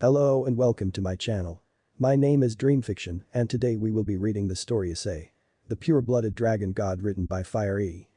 Hello and welcome to my channel. My name is Dreamfiction and today we will be reading the story Issei, the pure-blooded dragon god written by fyuriii.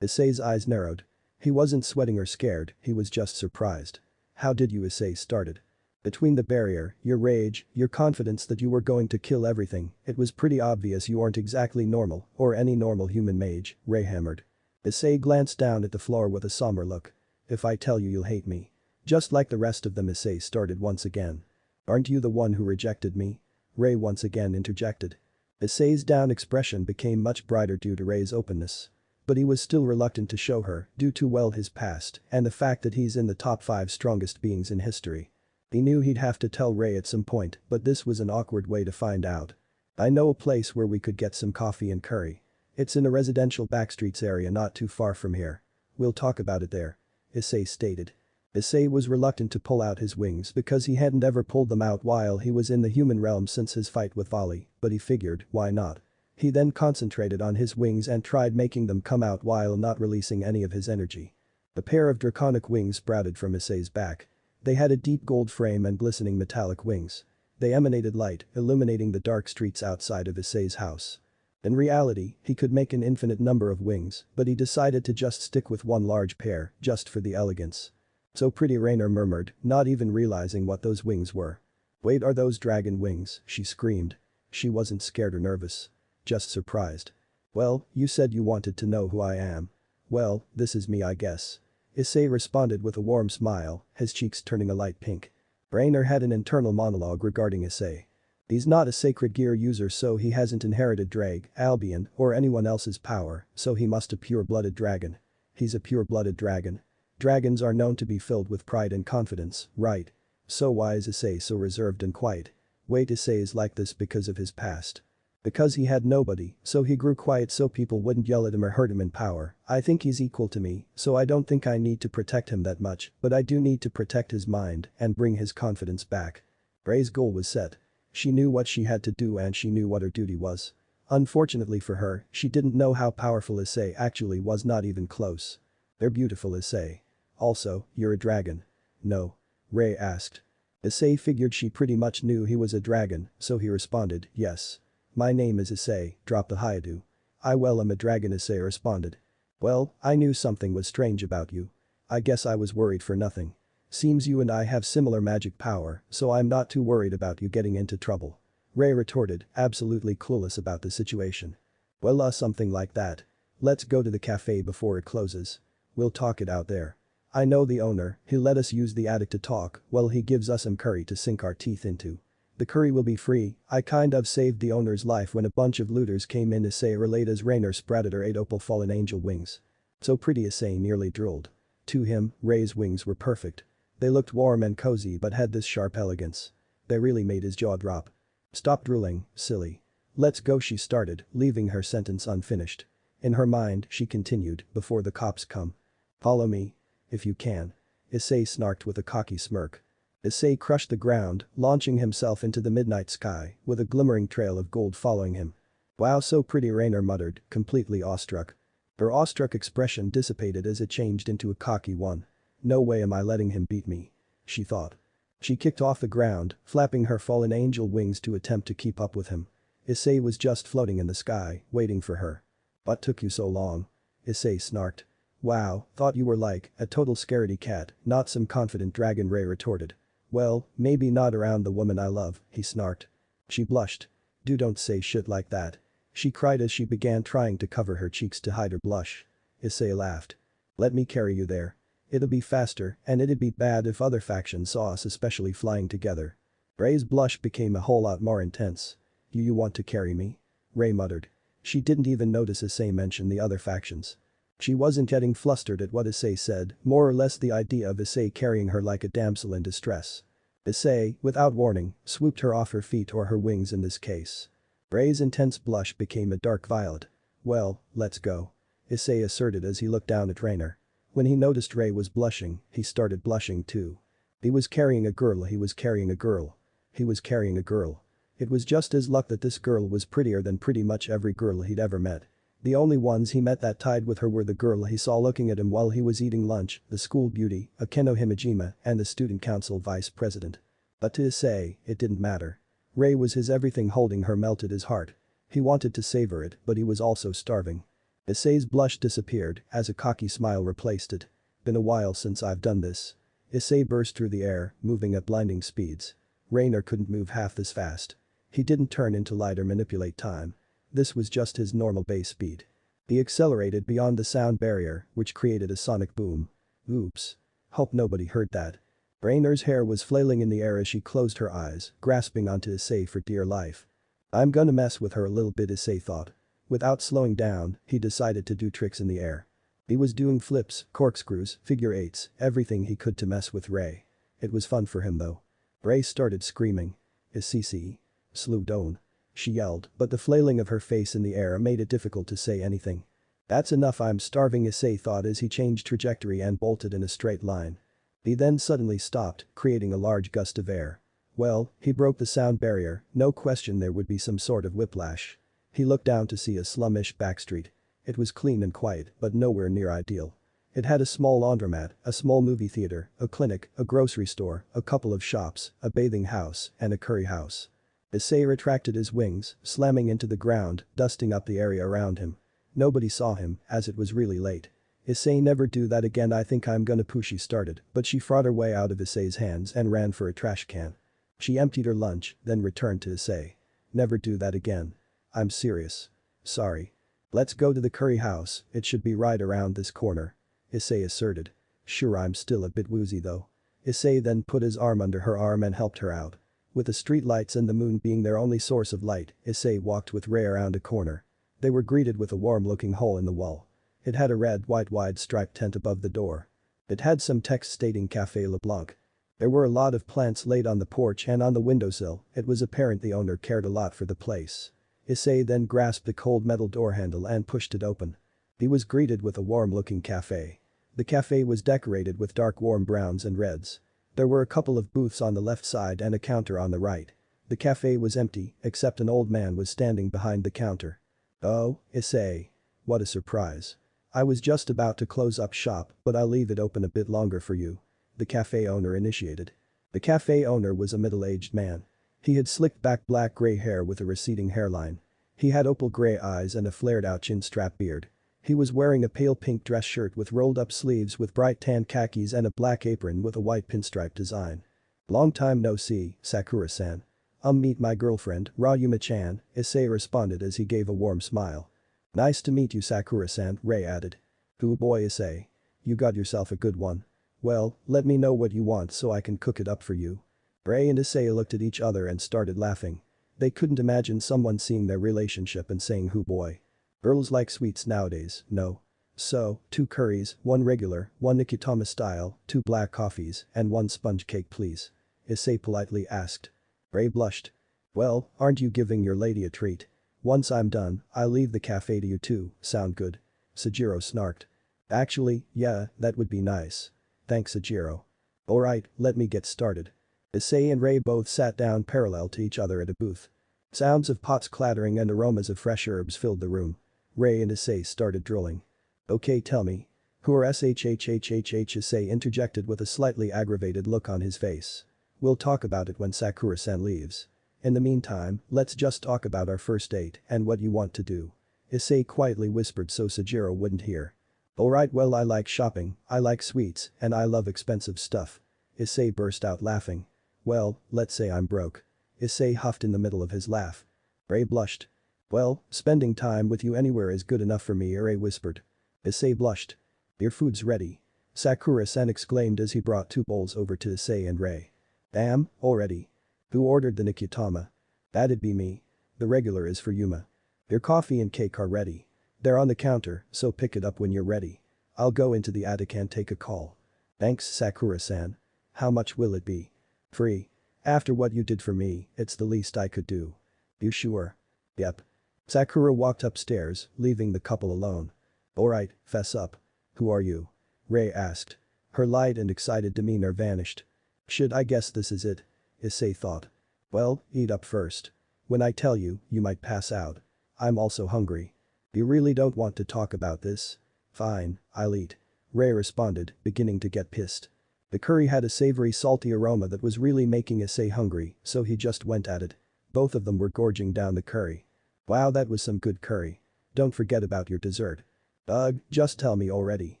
Issei's eyes narrowed. He wasn't sweating or scared, he was just surprised. How did you? Issei started. Between the barrier, your rage, your confidence that you were going to kill everything, it was pretty obvious you aren't exactly normal or any normal human mage, Ray hammered. Issei glanced down at the floor with a somber look. If I tell you you'll hate me. Just like the rest of them, Issei started once again. Aren't you the one who rejected me? Ray once again interjected. Issei's down expression became much brighter due to Ray's openness. But he was still reluctant to show her due to his past and the fact that he's in the top 5 strongest beings in history. He knew he'd have to tell Ray at some point, but this was an awkward way to find out. I know a place where we could get some coffee and curry. It's in a residential backstreets area not too far from here. We'll talk about it there. Issei stated. Issei was reluctant to pull out his wings because he hadn't ever pulled them out while he was in the human realm since his fight with Volley, but he figured, why not? He then concentrated on his wings and tried making them come out while not releasing any of his energy. A pair of draconic wings sprouted from Issei's back. They had a deep gold frame and glistening metallic wings. They emanated light, illuminating the dark streets outside of Issei's house. In reality, he could make an infinite number of wings, but he decided to just stick with one large pair, just for the elegance. So pretty, Rainer murmured, not even realizing what those wings were. Wait, are those dragon wings? She screamed. She wasn't scared or nervous. Just surprised. Well, you said you wanted to know who I am. Well, this is me, I guess. Issei responded with a warm smile, his cheeks turning a light pink. Rainer had an internal monologue regarding Issei. He's not a sacred gear user, so he hasn't inherited Drag, Albion, or anyone else's power, so he must a pure-blooded dragon. He's a pure-blooded dragon. Dragons are known to be filled with pride and confidence, right? So why is Issei so reserved and quiet? Wait, Issei is like this because of his past. Because he had nobody, so he grew quiet so people wouldn't yell at him or hurt him in power. I think he's equal to me, so I don't think I need to protect him that much, but I do need to protect his mind and bring his confidence back. Ray's goal was set. She knew what she had to do and she knew what her duty was. Unfortunately for her, she didn't know how powerful Issei actually was, not even close. They're beautiful, Issei. Also, you're a dragon. No? Ray asked. Issei figured she pretty much knew he was a dragon, so he responded, yes. My name is Issei, drop the Hayadu. I am a dragon, Issei responded. Well, I knew something was strange about you. I guess I was worried for nothing. Seems you and I have similar magic power, so I'm not too worried about you getting into trouble. Ray retorted, absolutely clueless about the situation. Well, something like that. Let's go to the cafe before it closes. We'll talk it out there. I know the owner, he'll let us use the attic to talk, well he gives us some curry to sink our teeth into. The curry will be free, I kind of saved the owner's life when a bunch of looters came in, Issei relayed as Rainer sprouted her 8 opal fallen angel wings. So pretty, Issei nearly drooled. To him, Ray's wings were perfect. They looked warm and cozy but had this sharp elegance. They really made his jaw drop. Stop drooling, silly. Let's go, she started, leaving her sentence unfinished. In her mind, she continued, before the cops come. Follow me. If you can. Issei snarked with a cocky smirk. Issei crushed the ground, launching himself into the midnight sky, with a glimmering trail of gold following him. Wow, so pretty, Rainer muttered, completely awestruck. Her awestruck expression dissipated as it changed into a cocky one. No way am I letting him beat me. She thought. She kicked off the ground, flapping her fallen angel wings to attempt to keep up with him. Issei was just floating in the sky, waiting for her. What took you so long? Issei snarked. Wow, thought you were like a total scaredy cat, not some confident dragon, Ray retorted. Well, maybe not around the woman I love, he snarked. She blushed. Don't say shit like that. She cried as she began trying to cover her cheeks to hide her blush. Issei laughed. Let me carry you there. It'll be faster and it'd be bad if other factions saw us, especially flying together. Ray's blush became a whole lot more intense. You want to carry me? Ray muttered. She didn't even notice Issei mention the other factions. She wasn't getting flustered at what Issei said, more or less the idea of Issei carrying her like a damsel in distress. Issei, without warning, swooped her off her feet or her wings in this case. Ray's intense blush became a dark violet. Well, let's go. Issei asserted as he looked down at Rainer. When he noticed Ray was blushing, he started blushing too. He was carrying a girl, he was carrying a girl. He was carrying a girl. It was just his luck that this girl was prettier than pretty much every girl he'd ever met. The only ones he met that tied with her were the girl he saw looking at him while he was eating lunch, the school beauty, Akeno Himejima, and the student council vice president. But to Issei, it didn't matter. Ray was his everything, holding her melted his heart. He wanted to savor it, but he was also starving. Issei's blush disappeared as a cocky smile replaced it. Been a while since I've done this. Issei burst through the air, moving at blinding speeds. Rainer couldn't move half this fast. He didn't turn into light or manipulate time. This was just his normal base speed. He accelerated beyond the sound barrier, which created a sonic boom. Oops. Hope nobody heard that. Rainer's hair was flailing in the air as she closed her eyes, grasping onto Issei for dear life. I'm gonna mess with her a little bit, Issei thought. Without slowing down, he decided to do tricks in the air. He was doing flips, corkscrews, figure eights, everything he could to mess with Ray. It was fun for him though. Ray started screaming. Issei. Slow down. She yelled, but the flailing of her face in the air made it difficult to say anything. That's enough, I'm starving, Issei thought as he changed trajectory and bolted in a straight line. He then suddenly stopped, creating a large gust of air. Well, he broke the sound barrier, no question there would be some sort of whiplash. He looked down to see a slum-ish backstreet. It was clean and quiet, but nowhere near ideal. It had a small laundromat, a small movie theater, a clinic, a grocery store, a couple of shops, a bathing house, and a curry house. Issei retracted his wings, slamming into the ground, dusting up the area around him. Nobody saw him, as it was really late. Issei, never do that again, I think I'm gonna poo, she started, but she fought her way out of Issei's hands and ran for a trash can. She emptied her lunch, then returned to Issei. Never do that again. I'm serious. Sorry. Let's go to the curry house, it should be right around this corner. Issei asserted. Sure, I'm still a bit woozy though. Issei then put his arm under her arm and helped her out. With the streetlights and the moon being their only source of light, Issei walked with Ray around a corner. They were greeted with a warm-looking hole in the wall. It had a red, white wide striped tent above the door. It had some text stating Café LeBlanc. There were a lot of plants laid on the porch and on the windowsill. It was apparent the owner cared a lot for the place. Issei then grasped the cold metal door handle and pushed it open. He was greeted with a warm-looking cafe. The cafe was decorated with dark warm browns and reds. There were a couple of booths on the left side and a counter on the right. The cafe was empty, except an old man was standing behind the counter. Oh, Issei. What a surprise. I was just about to close up shop, but I'll leave it open a bit longer for you. The cafe owner initiated. The cafe owner was a middle-aged man. He had slicked back black-gray hair with a receding hairline. He had opal-gray eyes and a flared-out chin-strap beard. He was wearing a pale pink dress shirt with rolled-up sleeves with bright tan khakis and a black apron with a white pinstripe design. Long time no see, Sakura-san. Meet my girlfriend, Ryuma-chan, Issei responded as he gave a warm smile. Nice to meet you, Sakura-san, Ray added. Ooh boy, Issei. You got yourself a good one. Well, let me know what you want so I can cook it up for you. Ray and Issei looked at each other and started laughing. They couldn't imagine someone seeing their relationship and saying "hoo boy." Girls like sweets nowadays, no. So, 2 curries, 1 regular, 1 Nikitama style, 2 black coffees, and 1 sponge cake please. Issei politely asked. Ray blushed. Well, aren't you giving your lady a treat? Once I'm done, I'll leave the cafe to you too, sound good? Sujiro snarked. Actually, yeah, that would be nice. Thanks, Sujiro. Alright, let me get started. Issei and Ray both sat down parallel to each other at a booth. Sounds of pots clattering and aromas of fresh herbs filled the room. Ray and Issei started drilling. Okay, tell me. Who are SHHHHH, Issei interjected with a slightly aggravated look on his face. We'll talk about it when Sakura-san leaves. In the meantime, let's just talk about our first date and what you want to do. Issei quietly whispered so Sujiro wouldn't hear. Alright, well, I like shopping, I like sweets, and I love expensive stuff. Issei burst out laughing. Well, let's say I'm broke. Issei huffed in the middle of his laugh. Ray blushed. Well, spending time with you anywhere is good enough for me, Ray whispered. Issei blushed. Your food's ready. Sakura-san exclaimed as he brought 2 bowls over to Issei and Ray. Damn, already. Who ordered the Nikitama? That'd be me. The regular is for Yuma. Your coffee and cake are ready. They're on the counter, so pick it up when you're ready. I'll go into the attic and take a call. Thanks, Sakura-san. How much will it be? Free. After what you did for me, it's the least I could do. You sure? Yep. Sakura walked upstairs, leaving the couple alone. Alright, fess up. Who are you? Ray asked. Her light and excited demeanor vanished. Should I guess this is it? Issei thought. Well, eat up first. When I tell you, you might pass out. I'm also hungry. You really don't want to talk about this? Fine, I'll eat. Ray responded, beginning to get pissed. The curry had a savory salty aroma that was really making Issei hungry, so he just went at it. Both of them were gorging down the curry. Wow, that was some good curry. Don't forget about your dessert. Ugh, just tell me already.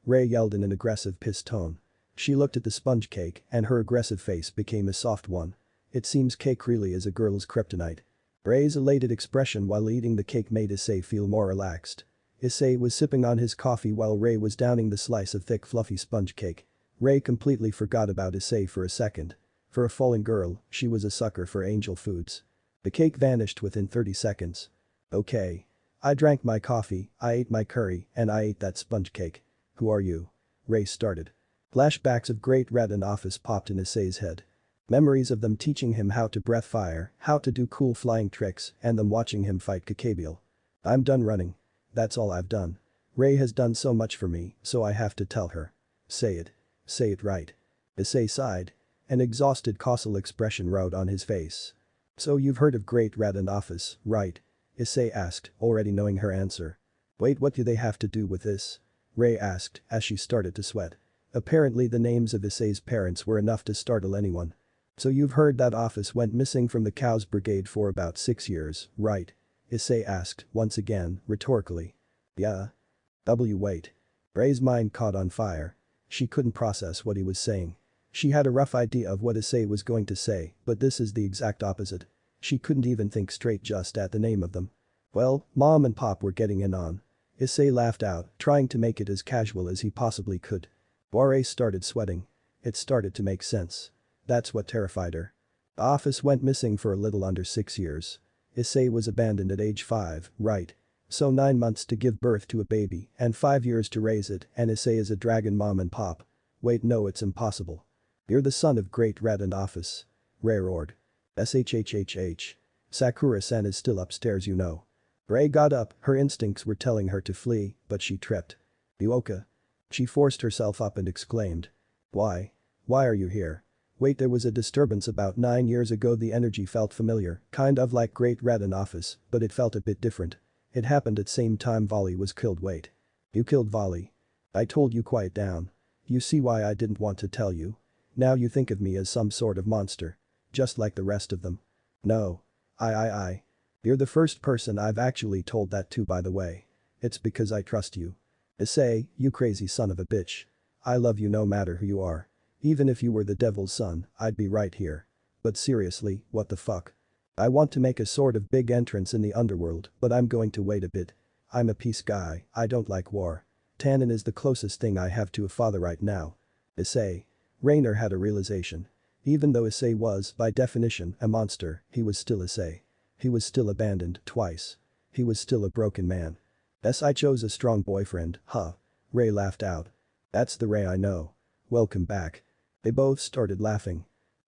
Ray yelled in an aggressive pissed tone. She looked at the sponge cake and her aggressive face became a soft one. It seems cake really is a girl's kryptonite. Ray's elated expression while eating the cake made Issei feel more relaxed. Issei was sipping on his coffee while Ray was downing the slice of thick fluffy sponge cake. Ray completely forgot about Issei for a second. For a fallen girl, she was a sucker for angel foods. The cake vanished within 30 seconds. Okay. I drank my coffee, I ate my curry, and I ate that sponge cake. Who are you? Ray started. Flashbacks of Great Red and Office popped in Issei's head. Memories of them teaching him how to breath fire, how to do cool flying tricks, and them watching him fight Kakabiel. I'm done running. That's all I've done. Ray has done so much for me, so I have to tell her. Say it. Say it right. Issei sighed. An exhausted causal expression rode on his face. So you've heard of Great Red and Office, right? Issei asked, already knowing her answer. Wait, what do they have to do with this? Ray asked as she started to sweat. Apparently the names of Issei's parents were enough to startle anyone. So you've heard that Office went missing from the Cows Brigade for about 6 years, right? Issei asked, once again, rhetorically. Yeah. Wait. Ray's mind caught on fire. She couldn't process what he was saying. She had a rough idea of what Issei was going to say, but this is the exact opposite. She couldn't even think straight just at the name of them. Well, Mom and Pop were getting in on. Issei laughed out, trying to make it as casual as he possibly could. Ray started sweating. It started to make sense. That's what terrified her. The Office went missing for a little under 6 years. Issei was abandoned at age 5, right? So 9 months to give birth to a baby and 5 years to raise it, and Issei is a dragon mom and pop. Wait, no, it's impossible. You're the son of Great Red and Office. Ray roared. SHHHH. Sakura-san is still upstairs, you know. Ray got up, her instincts were telling her to flee, but she tripped. Yuoka. She forced herself up and exclaimed. Why? Why are you here? Wait, there was a disturbance about 9 years ago. The energy felt familiar, kind of like Great Red and Office, but it felt a bit different. It happened at same time Volley was killed. Wait. You killed Volley. I told you, quiet down. You see why I didn't want to tell you? Now you think of me as some sort of monster. Just like the rest of them. No. I. You're the first person I've actually told that to, by the way. It's because I trust you. Issei, you crazy son of a bitch. I love you no matter who you are. Even if you were the devil's son, I'd be right here. But seriously, what the fuck? I want to make a sort of big entrance in the underworld, but I'm going to wait a bit. I'm a peace guy, I don't like war. Tannen is the closest thing I have to a father right now. Issei. Rainer had a realization. Even though Issei was, by definition, a monster, he was still Issei. He was still abandoned twice. He was still a broken man. I chose a strong boyfriend, huh? Ray laughed out. That's the Ray I know. Welcome back. They both started laughing.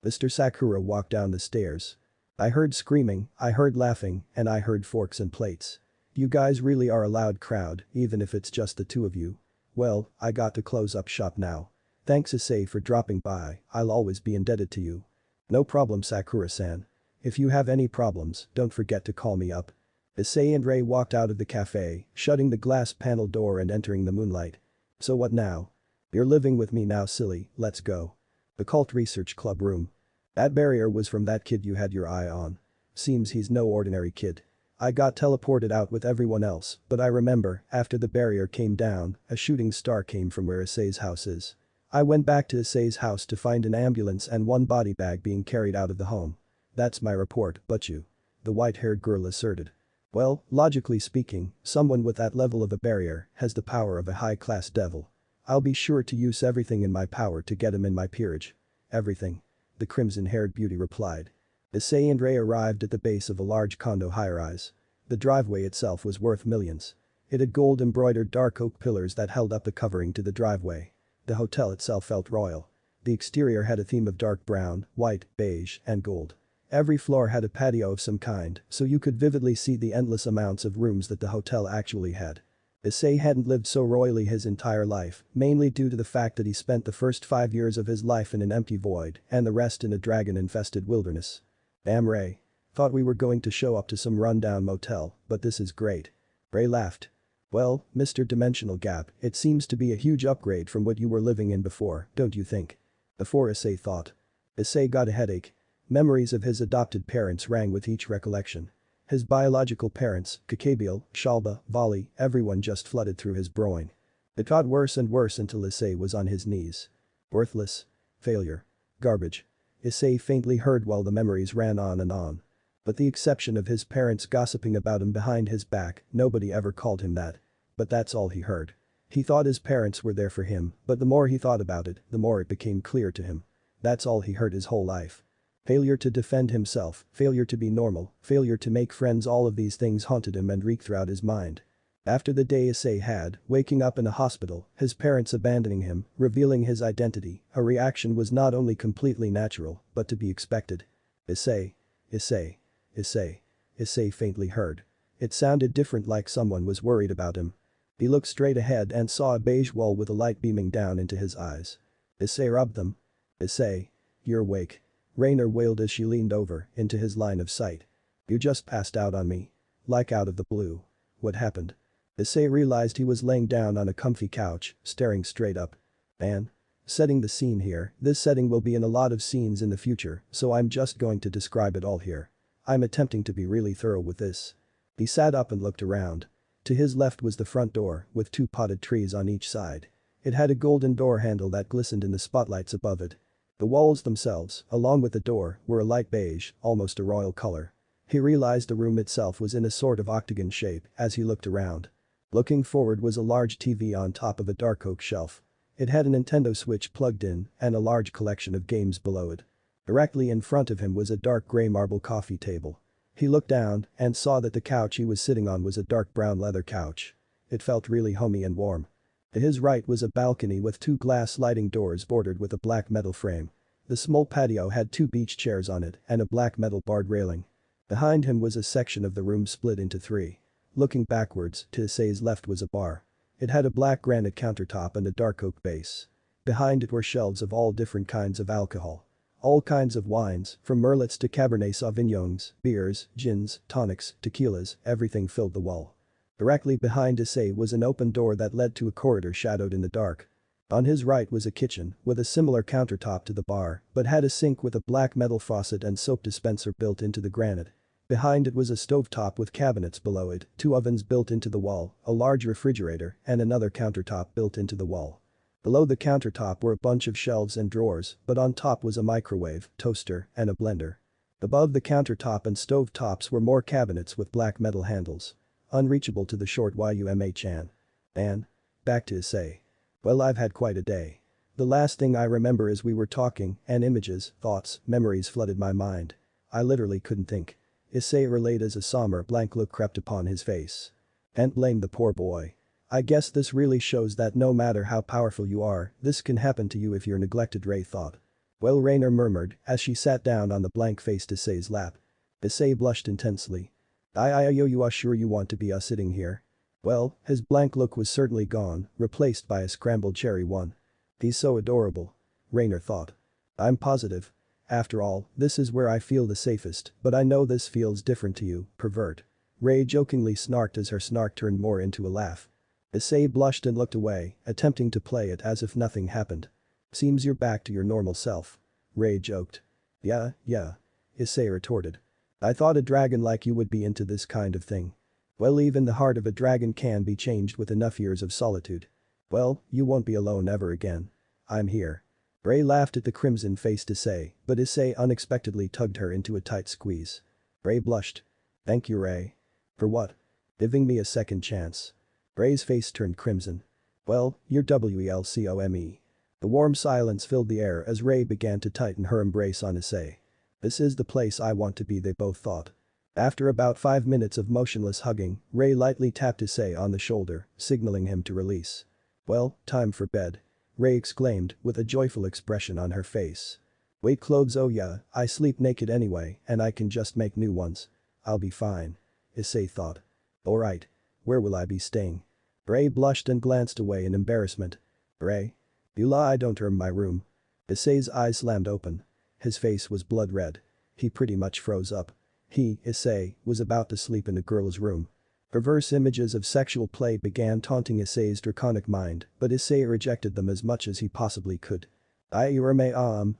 Mr. Sakura walked down the stairs. I heard screaming, I heard laughing, and I heard forks and plates. You guys really are a loud crowd, even if it's just the two of you. Well, I got to close up shop now. Thanks Issei for dropping by, I'll always be indebted to you. No problem, Sakura-san. If you have any problems, don't forget to call me up. Issei and Ray walked out of the cafe, shutting the glass panel door and entering the moonlight. So what now? You're living with me now, silly, let's go. Occult Research Club room. That barrier was from that kid you had your eye on. Seems he's no ordinary kid. I got teleported out with everyone else, but I remember, after the barrier came down, a shooting star came from where Issei's house is. I went back to Issei's house to find an ambulance and one body bag being carried out of the home. That's my report, but you. The white-haired girl asserted. Well, logically speaking, someone with that level of a barrier has the power of a high-class devil. I'll be sure to use everything in my power to get him in my peerage. Everything. The crimson-haired beauty replied. Issei and Ray arrived at the base of a large condo high-rise. The driveway itself was worth millions. It had gold-embroidered dark oak pillars that held up the covering to the driveway. The hotel itself felt royal. The exterior had a theme of dark brown, white, beige, and gold. Every floor had a patio of some kind, so you could vividly see the endless amounts of rooms that the hotel actually had. Issei hadn't lived so royally his entire life, mainly due to the fact that he spent the first 5 years of his life in an empty void and the rest in a dragon-infested wilderness. Damn, Ray. Thought we were going to show up to some rundown motel, but this is great. Ray laughed. Well, Mr. Dimensional Gap, it seems to be a huge upgrade from what you were living in before, don't you think? Before Issei thought. Issei got a headache. Memories of his adopted parents rang with each recollection. His biological parents, Kakabiel, Shalba, Vali, everyone just flooded through his brain. It got worse and worse until Issei was on his knees. Worthless. Failure. Garbage. Issei faintly heard while the memories ran on and on. But the exception of his parents gossiping about him behind his back, nobody ever called him that. But that's all he heard. He thought his parents were there for him, but the more he thought about it, the more it became clear to him. That's all he heard his whole life. Failure to defend himself, failure to be normal, failure to make friends, all of these things haunted him and reeked throughout his mind. After the day Issei had, waking up in a hospital, his parents abandoning him, revealing his identity, a reaction was not only completely natural, but to be expected. Issei. Issei. Issei. Issei faintly heard. It sounded different, like someone was worried about him. He looked straight ahead and saw a beige wall with a light beaming down into his eyes. Issei rubbed them. Issei. You're awake. Rainer wailed as she leaned over into his line of sight. You just passed out on me. Like out of the blue. What happened? Issei realized he was laying down on a comfy couch, staring straight up. Man. Setting the scene here, this setting will be in a lot of scenes in the future, so I'm just going to describe it all here. I'm attempting to be really thorough with this. He sat up and looked around. To his left was the front door, with 2 potted trees on each side. It had a golden door handle that glistened in the spotlights above it. The walls themselves, along with the door, were a light beige, almost a royal color. He realized the room itself was in a sort of octagon shape as he looked around. Looking forward was a large TV on top of a dark oak shelf. It had a Nintendo Switch plugged in and a large collection of games below it. Directly in front of him was a dark gray marble coffee table. He looked down and saw that the couch he was sitting on was a dark brown leather couch. It felt really homey and warm. To his right was a balcony with 2 glass sliding doors bordered with a black metal frame. The small patio had 2 beach chairs on it and a black metal barred railing. Behind him was a section of the room split into 3. Looking backwards, to Issei's left was a bar. It had a black granite countertop and a dark oak base. Behind it were shelves of all different kinds of alcohol. All kinds of wines, from merlots to cabernet sauvignons, beers, gins, tonics, tequilas, everything filled the wall. Directly behind Issei was an open door that led to a corridor shadowed in the dark. On his right was a kitchen, with a similar countertop to the bar, but had a sink with a black metal faucet and soap dispenser built into the granite. Behind it was a stovetop with cabinets below it, 2 ovens built into the wall, a large refrigerator, and another countertop built into the wall. Below the countertop were a bunch of shelves and drawers, but on top was a microwave, toaster, and a blender. Above the countertop and stove tops were more cabinets with black metal handles. Unreachable to the short Yuma-chan. And? Back to Issei. Well, I've had quite a day. The last thing I remember is we were talking, and images, thoughts, memories flooded my mind. I literally couldn't think. Issei relayed as a somber blank look crept upon his face. Can't blame the poor boy. I guess this really shows that no matter how powerful you are, this can happen to you if you're neglected, Ray thought. Well, Rainer murmured as she sat down on the blank-faced Issei's lap. Issei blushed intensely. You are sure you want to be sitting here? Well, his blank look was certainly gone, replaced by a scrambled cherry one. He's so adorable. Rainer thought. I'm positive. After all, this is where I feel the safest, but I know this feels different to you, pervert. Ray jokingly snarked as her snark turned more into a laugh. Issei blushed and looked away, attempting to play it as if nothing happened. Seems you're back to your normal self. Ray joked. Yeah. Issei retorted. I thought a dragon like you would be into this kind of thing. Well, even the heart of a dragon can be changed with enough years of solitude. Well, you won't be alone ever again. I'm here. Ray laughed at the crimson-faced Issei, but Issei unexpectedly tugged her into a tight squeeze. Ray blushed. Thank you, Ray. For what? Giving me a second chance. Ray's face turned crimson. Well, you're welcome. The warm silence filled the air as Ray began to tighten her embrace on Issei. This is the place I want to be, they both thought. After about 5 minutes of motionless hugging, Ray lightly tapped Issei on the shoulder, signaling him to release. Well, time for bed. Ray exclaimed, with a joyful expression on her face. Wait, clothes? Oh yeah, I sleep naked anyway, and I can just make new ones. I'll be fine. Issei thought. Alright. Where will I be staying? Ray blushed and glanced away in embarrassment. Ray? I don't my room. Issei's eyes slammed open. His face was blood red. He pretty much froze up. He, Issei, was about to sleep in a girl's room. Perverse images of sexual play began taunting Issei's draconic mind, but Issei rejected them as much as he possibly could. I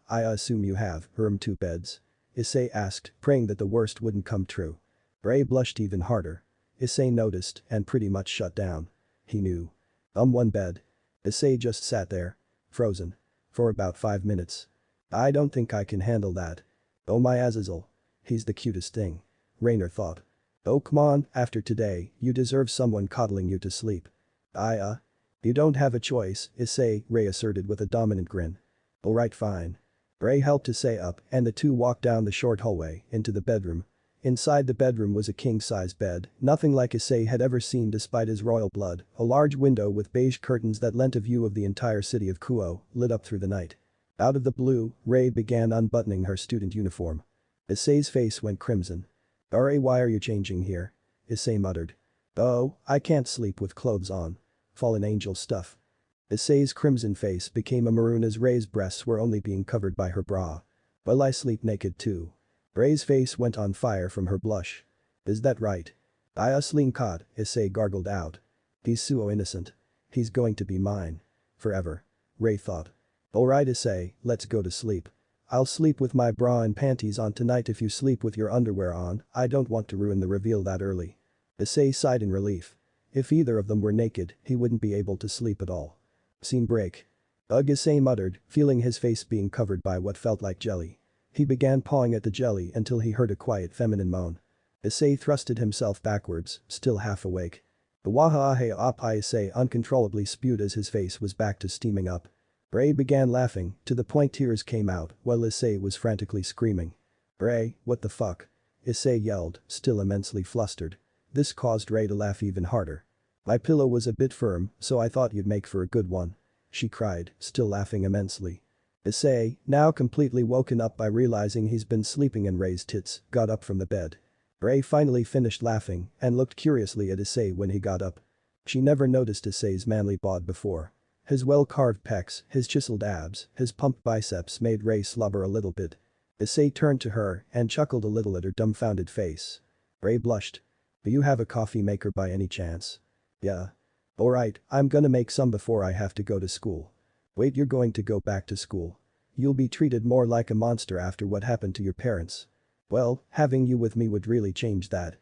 assume you have, two beds. Issei asked, praying that the worst wouldn't come true. Ray blushed even harder. Issei noticed and pretty much shut down. He knew. One bed. Issei just sat there. Frozen. For about 5 minutes. I don't think I can handle that. Oh my Azazel. He's the cutest thing. Rainer thought. Oh come on, after today, you deserve someone coddling you to sleep. You don't have a choice, Ray asserted with a dominant grin. Alright fine. Ray helped Issei up and the two walked down the short hallway into the bedroom. Inside the bedroom was a king-size bed, nothing like Issei had ever seen despite his royal blood, a large window with beige curtains that lent a view of the entire city of Kuo, lit up through the night. Out of the blue, Ray began unbuttoning her student uniform. Issei's face went crimson. Why are you changing here? Issei muttered. Oh, I can't sleep with clothes on. Fallen angel stuff. Issei's crimson face became a maroon as Ray's breasts were only being covered by her bra. Well I sleep naked too. Ray's face went on fire from her blush. Is that right? Sling caught, Issei gargled out. He's so innocent. He's going to be mine. Forever. Ray thought. Alright Issei, let's go to sleep. I'll sleep with my bra and panties on tonight if you sleep with your underwear on, I don't want to ruin the reveal that early. Issei sighed in relief. If either of them were naked, he wouldn't be able to sleep at all. Scene break. Issei muttered, feeling his face being covered by what felt like jelly. He began pawing at the jelly until he heard a quiet feminine moan. Issei thrusted himself backwards, still half awake. The waha-ahe op-I Issei uncontrollably spewed as his face was back to steaming up. Ray began laughing, to the point tears came out while Issei was frantically screaming. Ray, what the fuck? Issei yelled, still immensely flustered. This caused Ray to laugh even harder. My pillow was a bit firm, so I thought you'd make for a good one. She cried, still laughing immensely. Issei, now completely woken up by realizing he's been sleeping in Ray's tits, got up from the bed. Ray finally finished laughing and looked curiously at Issei when he got up. She never noticed Issei's manly bod before. His well-carved pecs, his chiseled abs, his pumped biceps made Ray slobber a little bit. Issei turned to her and chuckled a little at her dumbfounded face. Ray blushed. Do you have a coffee maker by any chance? Yeah. Alright, I'm gonna make some before I have to go to school. Wait, you're going to go back to school? You'll be treated more like a monster after what happened to your parents. Well, having you with me would really change that.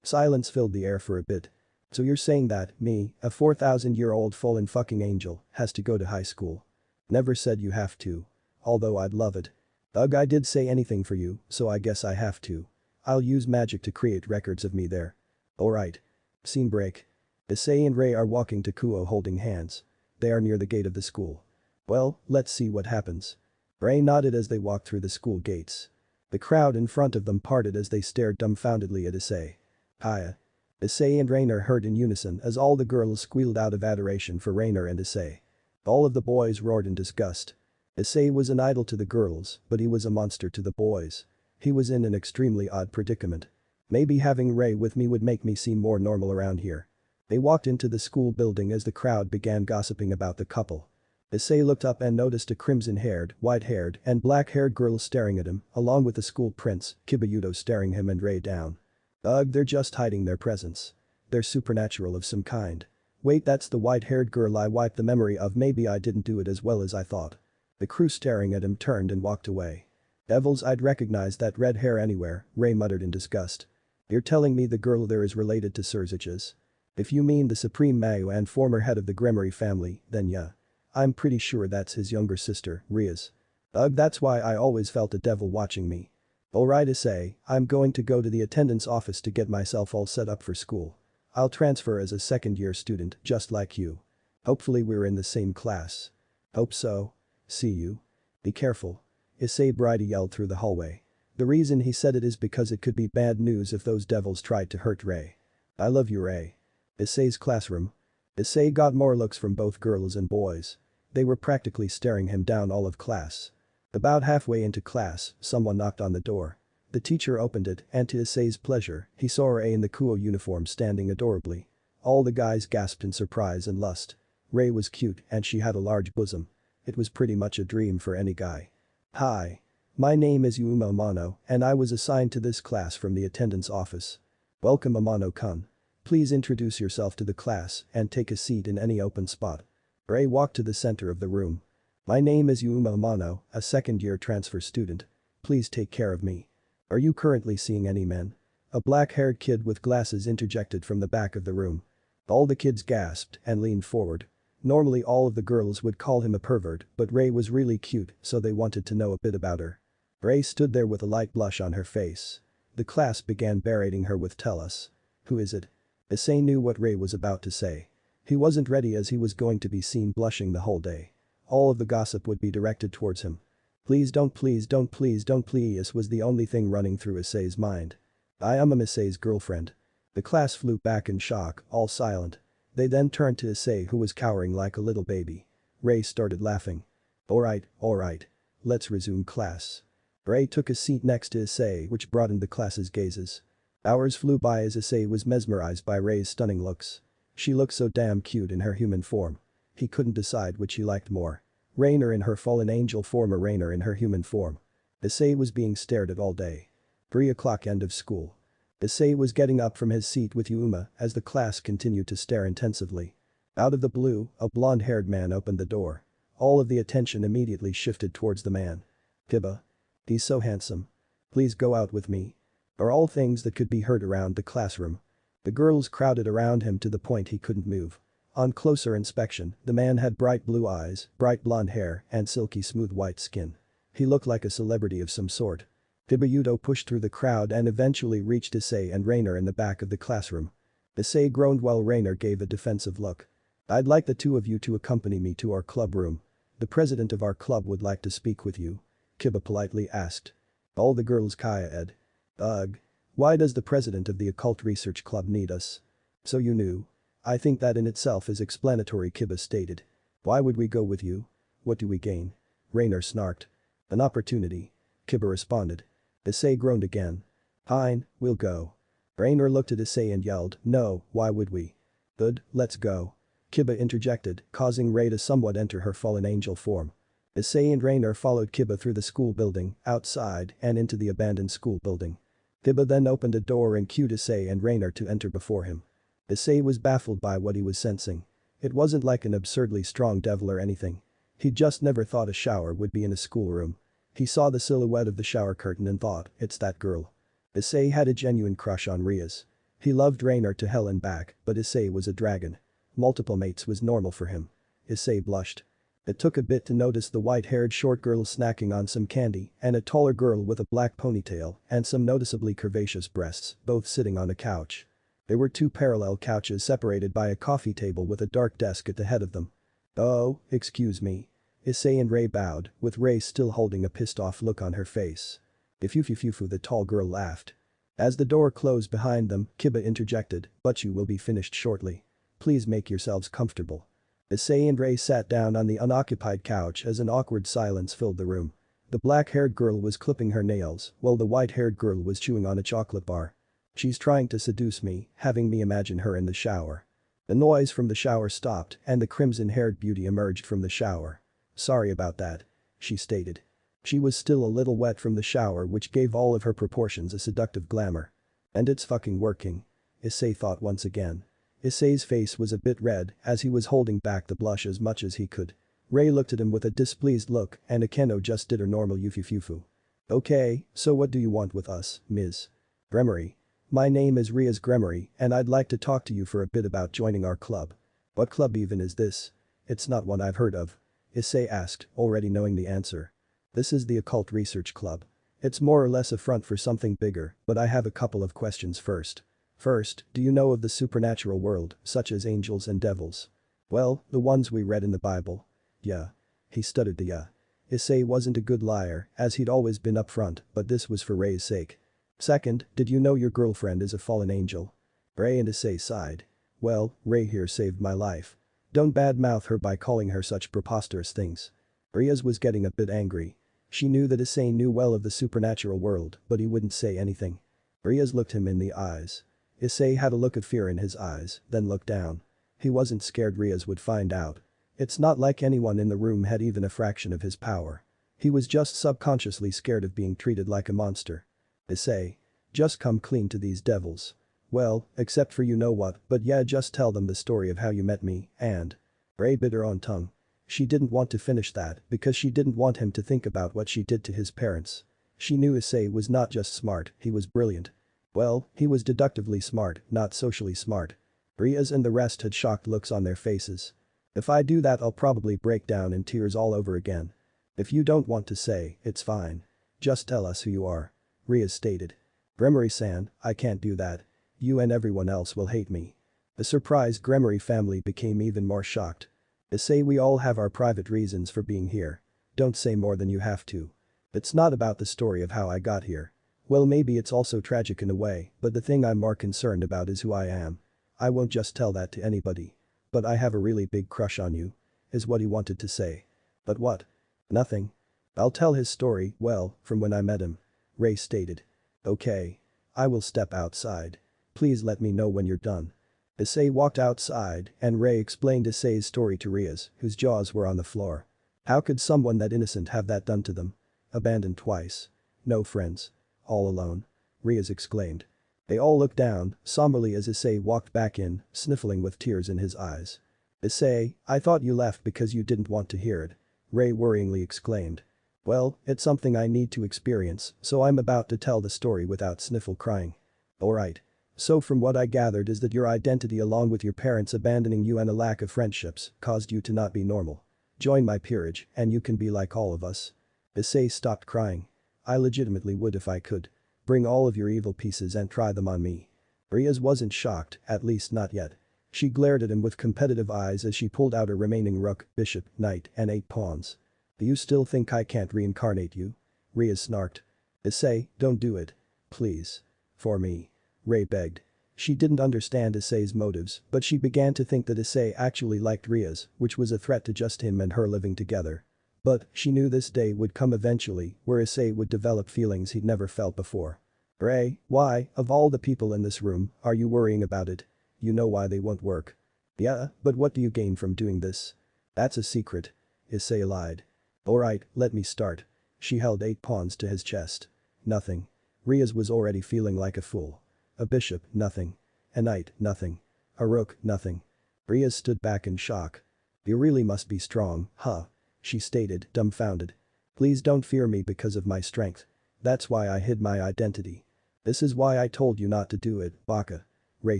Silence filled the air for a bit. So you're saying that, me, a 4,000-year-old fallen fucking angel, has to go to high school? Never said you have to. Although I'd love it. I did say anything for you, so I guess I have to. I'll use magic to create records of me there. Alright. Scene break. Issei and Ray are walking to Kuo holding hands. They are near the gate of the school. Well, let's see what happens. Ray nodded as they walked through the school gates. The crowd in front of them parted as they stared dumbfoundedly at Issei. Hiya. Issei and Rainer heard in unison as all the girls squealed out of adoration for Rainer and Issei. All of the boys roared in disgust. Issei was an idol to the girls, but he was a monster to the boys. He was in an extremely odd predicament. Maybe having Ray with me would make me seem more normal around here. They walked into the school building as the crowd began gossiping about the couple. Issei looked up and noticed a crimson-haired, white-haired, and black-haired girl staring at him, along with the school prince, Kibayuto staring him and Ray down. They're just hiding their presence. They're supernatural of some kind. Wait, that's the white-haired girl I wiped the memory of, maybe I didn't do it as well as I thought. The crew staring at him turned and walked away. Devils, I'd recognize that red hair anywhere, Ray muttered in disgust. You're telling me the girl there is related to Surzich's? If you mean the Supreme Mayu and former head of the Gremory family, then yeah. I'm pretty sure that's his younger sister, Ria's. That's why I always felt a devil watching me. Alright Issei, I'm going to go to the attendance office to get myself all set up for school. I'll transfer as a second-year student, just like you. Hopefully we're in the same class. Hope so. See you. Be careful. Issei Bride yelled through the hallway. The reason he said it is because it could be bad news if those devils tried to hurt Ray. I love you, Ray. Issei's classroom. Issei got more looks from both girls and boys. They were practically staring him down all of class. About halfway into class, someone knocked on the door. The teacher opened it and to Issei's pleasure, he saw Ray in the Kuo uniform standing adorably. All the guys gasped in surprise and lust. Ray was cute and she had a large bosom. It was pretty much a dream for any guy. Hi. My name is Yuma Amano and I was assigned to this class from the attendance office. Welcome Amano-kun. Please introduce yourself to the class and take a seat in any open spot. Ray walked to the center of the room. My name is Yuma Amano, a second-year transfer student. Please take care of me. Are you currently seeing any men? A black-haired kid with glasses interjected from the back of the room. All the kids gasped and leaned forward. Normally all of the girls would call him a pervert, but Ray was really cute, so they wanted to know a bit about her. Ray stood there with a light blush on her face. The class began berating her with "Tell us. Who is it?" Issei knew what Ray was about to say. He wasn't ready as he was going to be seen blushing the whole day. All of the gossip would be directed towards him. Please don't, please don't, please don't, please was the only thing running through Issei's mind. I am Issei's girlfriend. The class flew back in shock, all silent. They then turned to Issei who was cowering like a little baby. Ray started laughing. Alright. Let's resume class. Ray took a seat next to Issei which broadened the class's gazes. Hours flew by as Issei was mesmerized by Ray's stunning looks. She looked so damn cute in her human form. He couldn't decide which he liked more. Rainer in her fallen angel form or Rainer in her human form. Issei was being stared at all day. 3 o'clock end of school. Issei was getting up from his seat with Yuma as the class continued to stare intensively. Out of the blue, a blonde-haired man opened the door. All of the attention immediately shifted towards the man. Kiba. He's so handsome. Please go out with me. Are all things that could be heard around the classroom. The girls crowded around him to the point he couldn't move. On closer inspection, the man had bright blue eyes, bright blonde hair, and silky smooth white skin. He looked like a celebrity of some sort. Kiba pushed through the crowd and eventually reached Issei and Rainer in the back of the classroom. Issei groaned while Rainer gave a defensive look. I'd like the two of you to accompany me to our club room. The president of our club would like to speak with you. Kiba politely asked. All the girls Ed. Ugh. Why does the president of the occult research club need us? So you knew. I think that in itself is explanatory, Kiba stated. Why would we go with you? What do we gain? Rainer snarked. An opportunity. Kiba responded. Issei groaned again. Fine, we'll go. Rainer looked at Issei and yelled, no, why would we? Good, let's go. Kiba interjected, causing Ray to somewhat enter her fallen angel form. Issei and Rainer followed Kiba through the school building, outside, and into the abandoned school building. Kiba then opened a door and cued Issei and Rainer to enter before him. Issei was baffled by what he was sensing. It wasn't like an absurdly strong devil or anything. He just never thought a shower would be in a schoolroom. He saw the silhouette of the shower curtain and thought, it's that girl. Issei had a genuine crush on Riaz. He loved Rainer to hell and back, but Issei was a dragon. Multiple mates was normal for him. Issei blushed. It took a bit to notice the white-haired short girl snacking on some candy and a taller girl with a black ponytail and some noticeably curvaceous breasts, both sitting on a couch. There were 2 parallel couches separated by a coffee table with a dark desk at the head of them. Oh, excuse me. Issei and Ray bowed, with Ray still holding a pissed-off look on her face. If you the tall girl laughed. As the door closed behind them, Kiba interjected, but you will be finished shortly. Please make yourselves comfortable. Issei and Ray sat down on the unoccupied couch as an awkward silence filled the room. The black-haired girl was clipping her nails, while the white-haired girl was chewing on a chocolate bar. She's trying to seduce me, having me imagine her in the shower. The noise from the shower stopped and the crimson-haired beauty emerged from the shower. Sorry about that. She stated. She was still a little wet from the shower which gave all of her proportions a seductive glamour. And it's fucking working. Issei thought once again. Issei's face was a bit red as he was holding back the blush as much as he could. Ray looked at him with a displeased look and Akeno just did her normal yufufufu. Okay, so what do you want with us, Ms. Gremory? My name is Riaz Gremory and I'd like to talk to you for a bit about joining our club. What club even is this? It's not one I've heard of. Issei asked, already knowing the answer. This is the Occult Research Club. It's more or less a front for something bigger, but I have a couple of questions first. First, do you know of the supernatural world, such as angels and devils? Well, the ones we read in the Bible. Yeah. He stuttered the yeah. Issei wasn't a good liar, as he'd always been upfront, but this was for Ray's sake. Second, did you know your girlfriend is a fallen angel? Ray and Issei sighed. Well, Ray here saved my life. Don't badmouth her by calling her such preposterous things. Riaz was getting a bit angry. She knew that Issei knew well of the supernatural world, but he wouldn't say anything. Riaz looked him in the eyes. Issei had a look of fear in his eyes, then looked down. He wasn't scared Riaz would find out. It's not like anyone in the room had even a fraction of his power. He was just subconsciously scared of being treated like a monster. Issei. Just come clean to these devils. Well, except for you know what, but yeah, just tell them the story of how you met me, and… Ray bit her own tongue. She didn't want to finish that because she didn't want him to think about what she did to his parents. She knew Issei was not just smart, he was brilliant. Well, he was deductively smart, not socially smart. Riaz and the rest had shocked looks on their faces. If I do that I'll probably break down in tears all over again. If you don't want to say, it's fine. Just tell us who you are. Riaz stated. Gremory-san, I can't do that. You and everyone else will hate me. The surprised Gremory family became even more shocked. Issei, we all have our private reasons for being here. Don't say more than you have to. It's not about the story of how I got here. Well, maybe it's also tragic in a way, but the thing I'm more concerned about is who I am. I won't just tell that to anybody. But I have a really big crush on you. Is what he wanted to say. But what? Nothing. I'll tell his story, well, from when I met him. Ray stated. Okay. I will step outside. Please let me know when you're done. Issei walked outside and Ray explained Issei's story to Riaz, whose jaws were on the floor. How could someone that innocent have that done to them? Abandoned twice. No friends. All alone. Riaz exclaimed. They all looked down, somberly as Issei walked back in, sniffling with tears in his eyes. Issei, I thought you left because you didn't want to hear it. Ray worryingly exclaimed. Well, it's something I need to experience, so I'm about to tell the story without sniffle crying. Alright. So from what I gathered is that your identity along with your parents abandoning you and a lack of friendships caused you to not be normal. Join my peerage and you can be like all of us. Issei stopped crying. I legitimately would if I could. Bring all of your evil pieces and try them on me. Riaz wasn't shocked, at least not yet. She glared at him with competitive eyes as she pulled out her remaining rook, bishop, knight and 8 pawns. Do you still think I can't reincarnate you? Riaz snarked. Issei, don't do it. Please. For me. Ray begged. She didn't understand Issei's motives, but she began to think that Issei actually liked Riaz, which was a threat to just him and her living together. But she knew this day would come eventually where Issei would develop feelings he'd never felt before. Ray, why, of all the people in this room, are you worrying about it? You know why they won't work. Yeah, but what do you gain from doing this? That's a secret. Issei lied. Alright, let me start. She held 8 pawns to his chest. Nothing. Riaz was already feeling like a fool. A bishop, nothing. A knight, nothing. A rook, nothing. Riaz stood back in shock. You really must be strong, huh? She stated, dumbfounded. Please don't fear me because of my strength. That's why I hid my identity. This is why I told you not to do it, Baka. Ray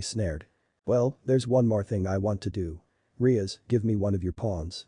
snared. Well, there's one more thing I want to do. Riaz, give me one of your pawns.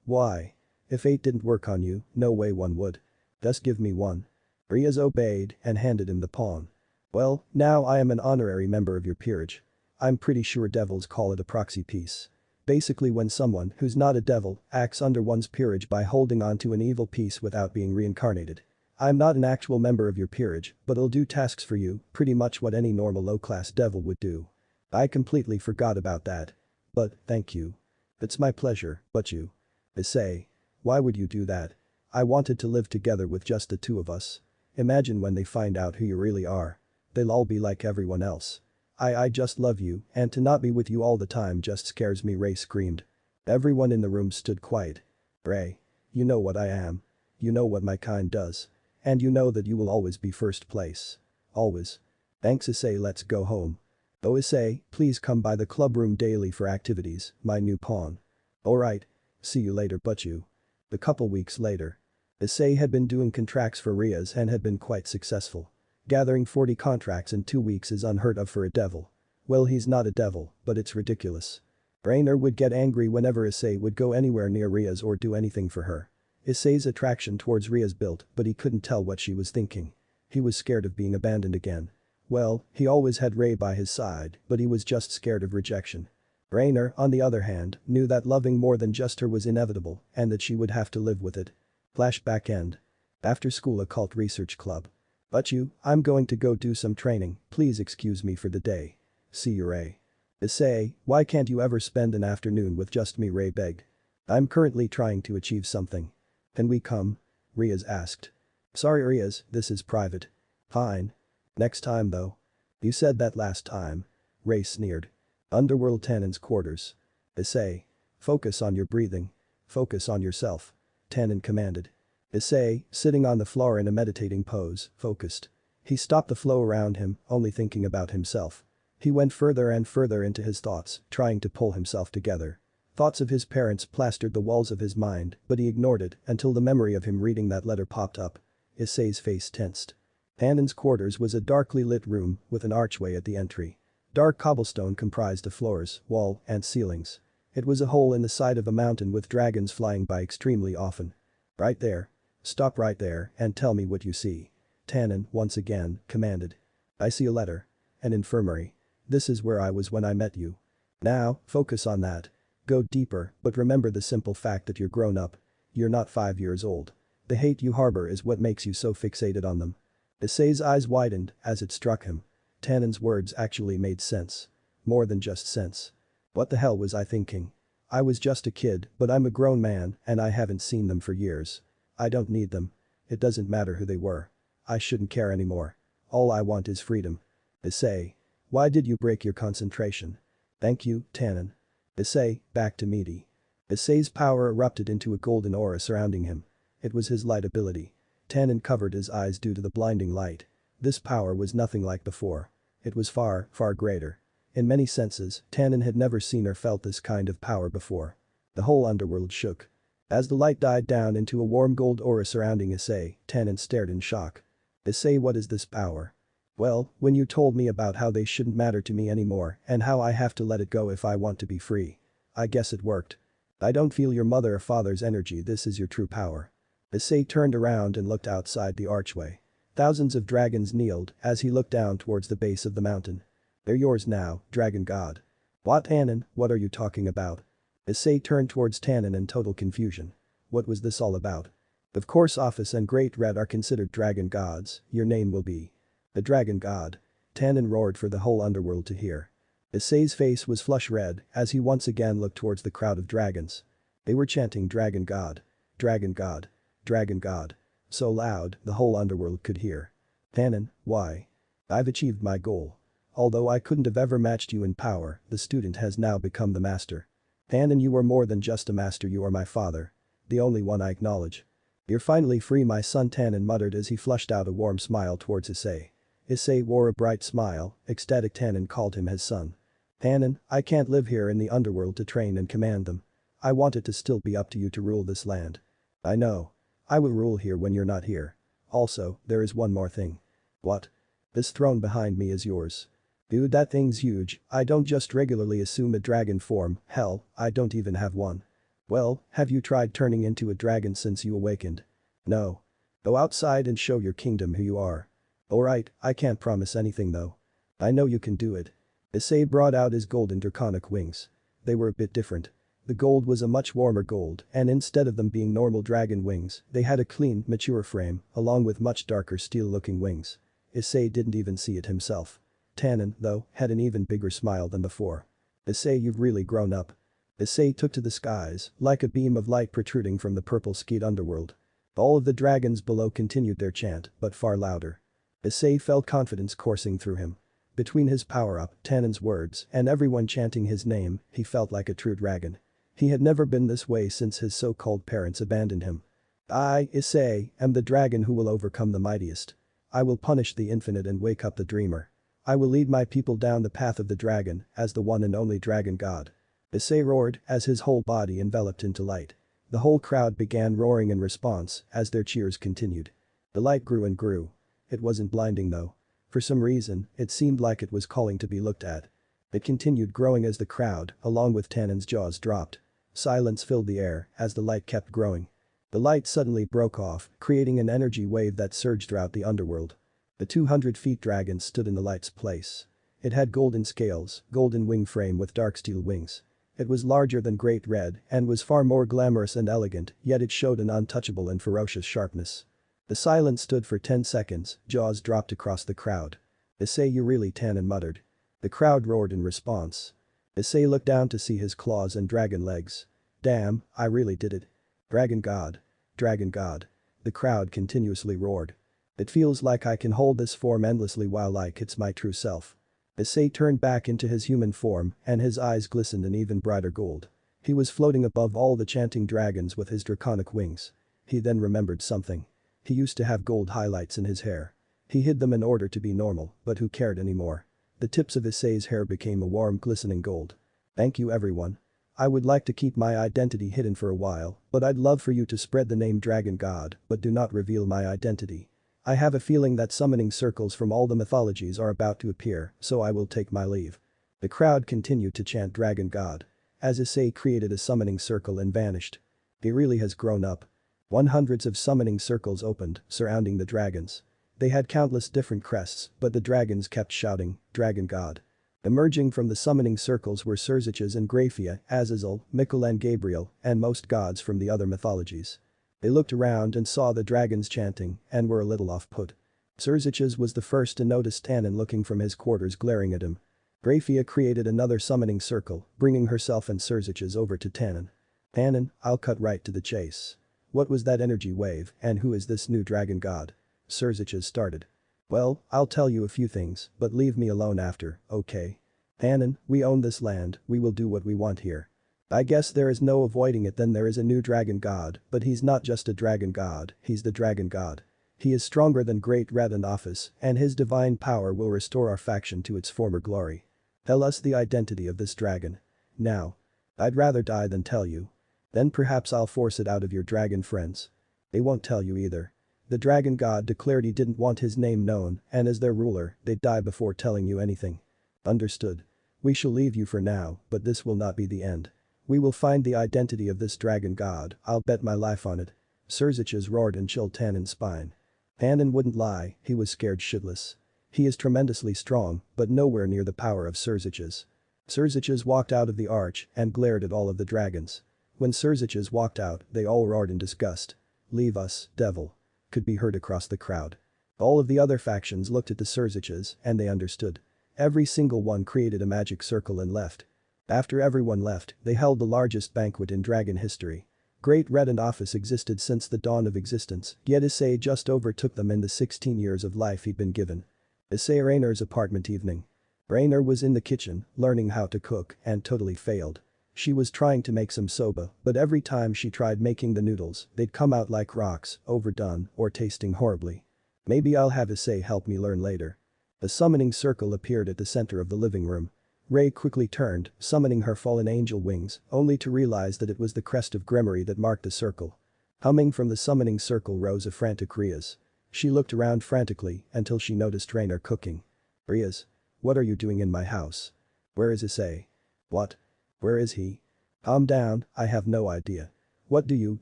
Why? If 8 didn't work on you, no way 1 would. Just give me one. Riaz obeyed and handed him the pawn. Well, now I am an honorary member of your peerage. I'm pretty sure devils call it a proxy piece. Basically when someone who's not a devil acts under one's peerage by holding on to an evil piece without being reincarnated. I'm not an actual member of your peerage, but I'll do tasks for you, pretty much what any normal low-class devil would do. I completely forgot about that. But, thank you. It's my pleasure, but you. Issei. Why would you do that? I wanted to live together with just the 2 of us. Imagine when they find out who you really are. They'll all be like everyone else. I just love you, and to not be with you all the time just scares me, Ray screamed. Everyone in the room stood quiet. Ray. You know what I am. You know what my kind does. And you know that you will always be first place. Always. Thanks Issei, let's go home. Oh Issei, please come by the club room daily for activities, my new pawn. Alright. See you later, but you. A couple weeks later. Issei had been doing contracts for Riaz and had been quite successful. Gathering 40 contracts in 2 weeks is unheard of for a devil. Well, he's not a devil, but it's ridiculous. Rainer would get angry whenever Issei would go anywhere near Riaz or do anything for her. Issei's attraction towards Riaz built, but he couldn't tell what she was thinking. He was scared of being abandoned again. Well, he always had Ray by his side, but he was just scared of rejection. Rainer, on the other hand, knew that loving more than just her was inevitable and that she would have to live with it. Flashback end. After school occult research club. But you, I'm going to go do some training, please excuse me for the day. See you Ray. Issei, why can't you ever spend an afternoon with just me, Ray begged. I'm currently trying to achieve something. Can we come? Riaz asked. Sorry Riaz, this is private. Fine. Next time though. You said that last time. Ray sneered. Underworld Tenon's quarters. Issei. Focus on your breathing. Focus on yourself. Tenon commanded. Issei, sitting on the floor in a meditating pose, focused. He stopped the flow around him, only thinking about himself. He went further and further into his thoughts, trying to pull himself together. Thoughts of his parents plastered the walls of his mind, but he ignored it until the memory of him reading that letter popped up. Issei's face tensed. Tannen's quarters was a darkly lit room with an archway at the entry. Dark cobblestone comprised the floors, wall, and ceilings. It was a hole in the side of a mountain with dragons flying by extremely often. Right there. Stop right there and tell me what you see. Tannen, once again, commanded. I see a letter. An infirmary. This is where I was when I met you. Now, focus on that. Go deeper, but remember the simple fact that you're grown up. You're not 5 years old. The hate you harbor is what makes you so fixated on them. Issei's eyes widened as it struck him. Tannen's words actually made sense. More than just sense. What the hell was I thinking? I was just a kid, but I'm a grown man and I haven't seen them for years. I don't need them. It doesn't matter who they were. I shouldn't care anymore. All I want is freedom. Issei. Why did you break your concentration? Thank you, Tannen. Issei, back to meaty. Issei's power erupted into a golden aura surrounding him. It was his light ability. Tannen covered his eyes due to the blinding light. This power was nothing like before. It was far, far greater. In many senses, Tannen had never seen or felt this kind of power before. The whole underworld shook. As the light died down into a warm gold aura surrounding Issei, Tannen stared in shock. Issei, what is this power? Well, when you told me about how they shouldn't matter to me anymore and how I have to let it go if I want to be free. I guess it worked. I don't feel your mother or father's energy, this is your true power. Issei turned around and looked outside the archway. Thousands of dragons kneeled as he looked down towards the base of the mountain. They're yours now, dragon god. What, Tannen, what are you talking about? Issei turned towards Tannen in total confusion. What was this all about? Of course Office and Great Red are considered dragon gods, your name will be the dragon god. Tannen roared for the whole underworld to hear. Issei's face was flush red as he once again looked towards the crowd of dragons. They were chanting dragon god. Dragon god. Dragon god. So loud, the whole underworld could hear. Tannen, why? I've achieved my goal. Although I couldn't have ever matched you in power, the student has now become the master. Tannen, you are more than just a master, you are my father. The only one I acknowledge. You're finally free, my son, Tannen muttered as he flushed out a warm smile towards Issei. Issei wore a bright smile, ecstatic. Tannen called him his son. Tannen, I can't live here in the underworld to train and command them. I want it to still be up to you to rule this land. I know. I will rule here when you're not here. Also, there is one more thing. What? This throne behind me is yours. Dude, that thing's huge. I don't just regularly assume a dragon form, hell, I don't even have one. Well, have you tried turning into a dragon since you awakened? No. Go outside and show your kingdom who you are. Alright, I can't promise anything though. I know you can do it. Issei brought out his golden draconic wings. They were a bit different. The gold was a much warmer gold, and instead of them being normal dragon wings, they had a clean, mature frame, along with much darker steel-looking wings. Issei didn't even see it himself. Tannen, though, had an even bigger smile than before. Issei, you've really grown up. Issei took to the skies, like a beam of light protruding from the purple-skied underworld. All of the dragons below continued their chant, but far louder. Issei felt confidence coursing through him. Between his power-up, Tannen's words, and everyone chanting his name, he felt like a true dragon. He had never been this way since his so-called parents abandoned him. I, Issei, am the dragon who will overcome the mightiest. I will punish the infinite and wake up the dreamer. I will lead my people down the path of the dragon as the one and only dragon god. Issei roared as his whole body enveloped into light. The whole crowd began roaring in response as their cheers continued. The light grew and grew. It wasn't blinding though. For some reason, it seemed like it was calling to be looked at. It continued growing as the crowd, along with Tannen's jaws, dropped. Silence filled the air as the light kept growing. The light suddenly broke off, creating an energy wave that surged throughout the underworld. The 200-feet dragon stood in the light's place. It had golden scales, golden wing frame with dark steel wings. It was larger than Great Red and was far more glamorous and elegant, yet it showed an untouchable and ferocious sharpness. The silence stood for 10 seconds, jaws dropped across the crowd. Issei, you really, Tannen muttered. The crowd roared in response. Issei looked down to see his claws and dragon legs. Damn, I really did it. Dragon god. Dragon god. The crowd continuously roared. It feels like I can hold this form endlessly while like it's my true self. Issei turned back into his human form and his eyes glistened in even brighter gold. He was floating above all the chanting dragons with his draconic wings. He then remembered something. He used to have gold highlights in his hair. He hid them in order to be normal, but who cared anymore? The tips of Issei's hair became a warm glistening gold. Thank you everyone. I would like to keep my identity hidden for a while, but I'd love for you to spread the name Dragon God, but do not reveal my identity. I have a feeling that summoning circles from all the mythologies are about to appear, so I will take my leave." The crowd continued to chant Dragon God. As Issei created a summoning circle and vanished. He really has grown up. Hundreds of summoning circles opened, surrounding the dragons. They had countless different crests, but the dragons kept shouting, "Dragon God." Emerging from the summoning circles were Surziches and Graphia, Azazel, Michael and Gabriel, and most gods from the other mythologies. They looked around and saw the dragons chanting, and were a little off-put. Surziches was the first to notice Tannen looking from his quarters glaring at him. Graphia created another summoning circle, bringing herself and Surziches over to Tannen. "Tannen, I'll cut right to the chase. What was that energy wave, and who is this new dragon god?" Surziches started. "Well, I'll tell you a few things, but leave me alone after, okay? Tannen, we own this land, we will do what we want here. I guess there is no avoiding it. Then there is a new dragon god, but he's not just a dragon god, he's the dragon god. He is stronger than Great Red in office, and his divine power will restore our faction to its former glory. Tell us the identity of this dragon. Now. I'd rather die than tell you. Then perhaps I'll force it out of your dragon friends. They won't tell you either." The dragon god declared he didn't want his name known, and as their ruler, they'd die before telling you anything. "Understood. We shall leave you for now, but this will not be the end. We will find the identity of this dragon god, I'll bet my life on it." Surziches roared and chilled Tannen's spine. Tannen wouldn't lie, he was scared shitless. He is tremendously strong, but nowhere near the power of Surziches. Surziches walked out of the arch and glared at all of the dragons. When Surziches walked out, they all roared in disgust. "Leave us, devil," could be heard across the crowd. All of the other factions looked at the Surziches and they understood. Every single one created a magic circle and left. After everyone left, they held the largest banquet in dragon history. Great Red and office existed since the dawn of existence, yet Issei just overtook them in the 16 years of life he'd been given. Issei Rainer's apartment evening. Rainer was in the kitchen, learning how to cook, and totally failed. She was trying to make some soba, but every time she tried making the noodles, they'd come out like rocks, overdone, or tasting horribly. "Maybe I'll have Issei help me learn later." A summoning circle appeared at the center of the living room. Ray quickly turned, summoning her fallen angel wings, only to realize that it was the crest of Gremory that marked the circle. Humming from the summoning circle rose a frantic Riaz. She looked around frantically until she noticed Rainer cooking. "Riaz, what are you doing in my house? Where is Issei?" "What? Where is he?" "Calm down, I have no idea. What do you,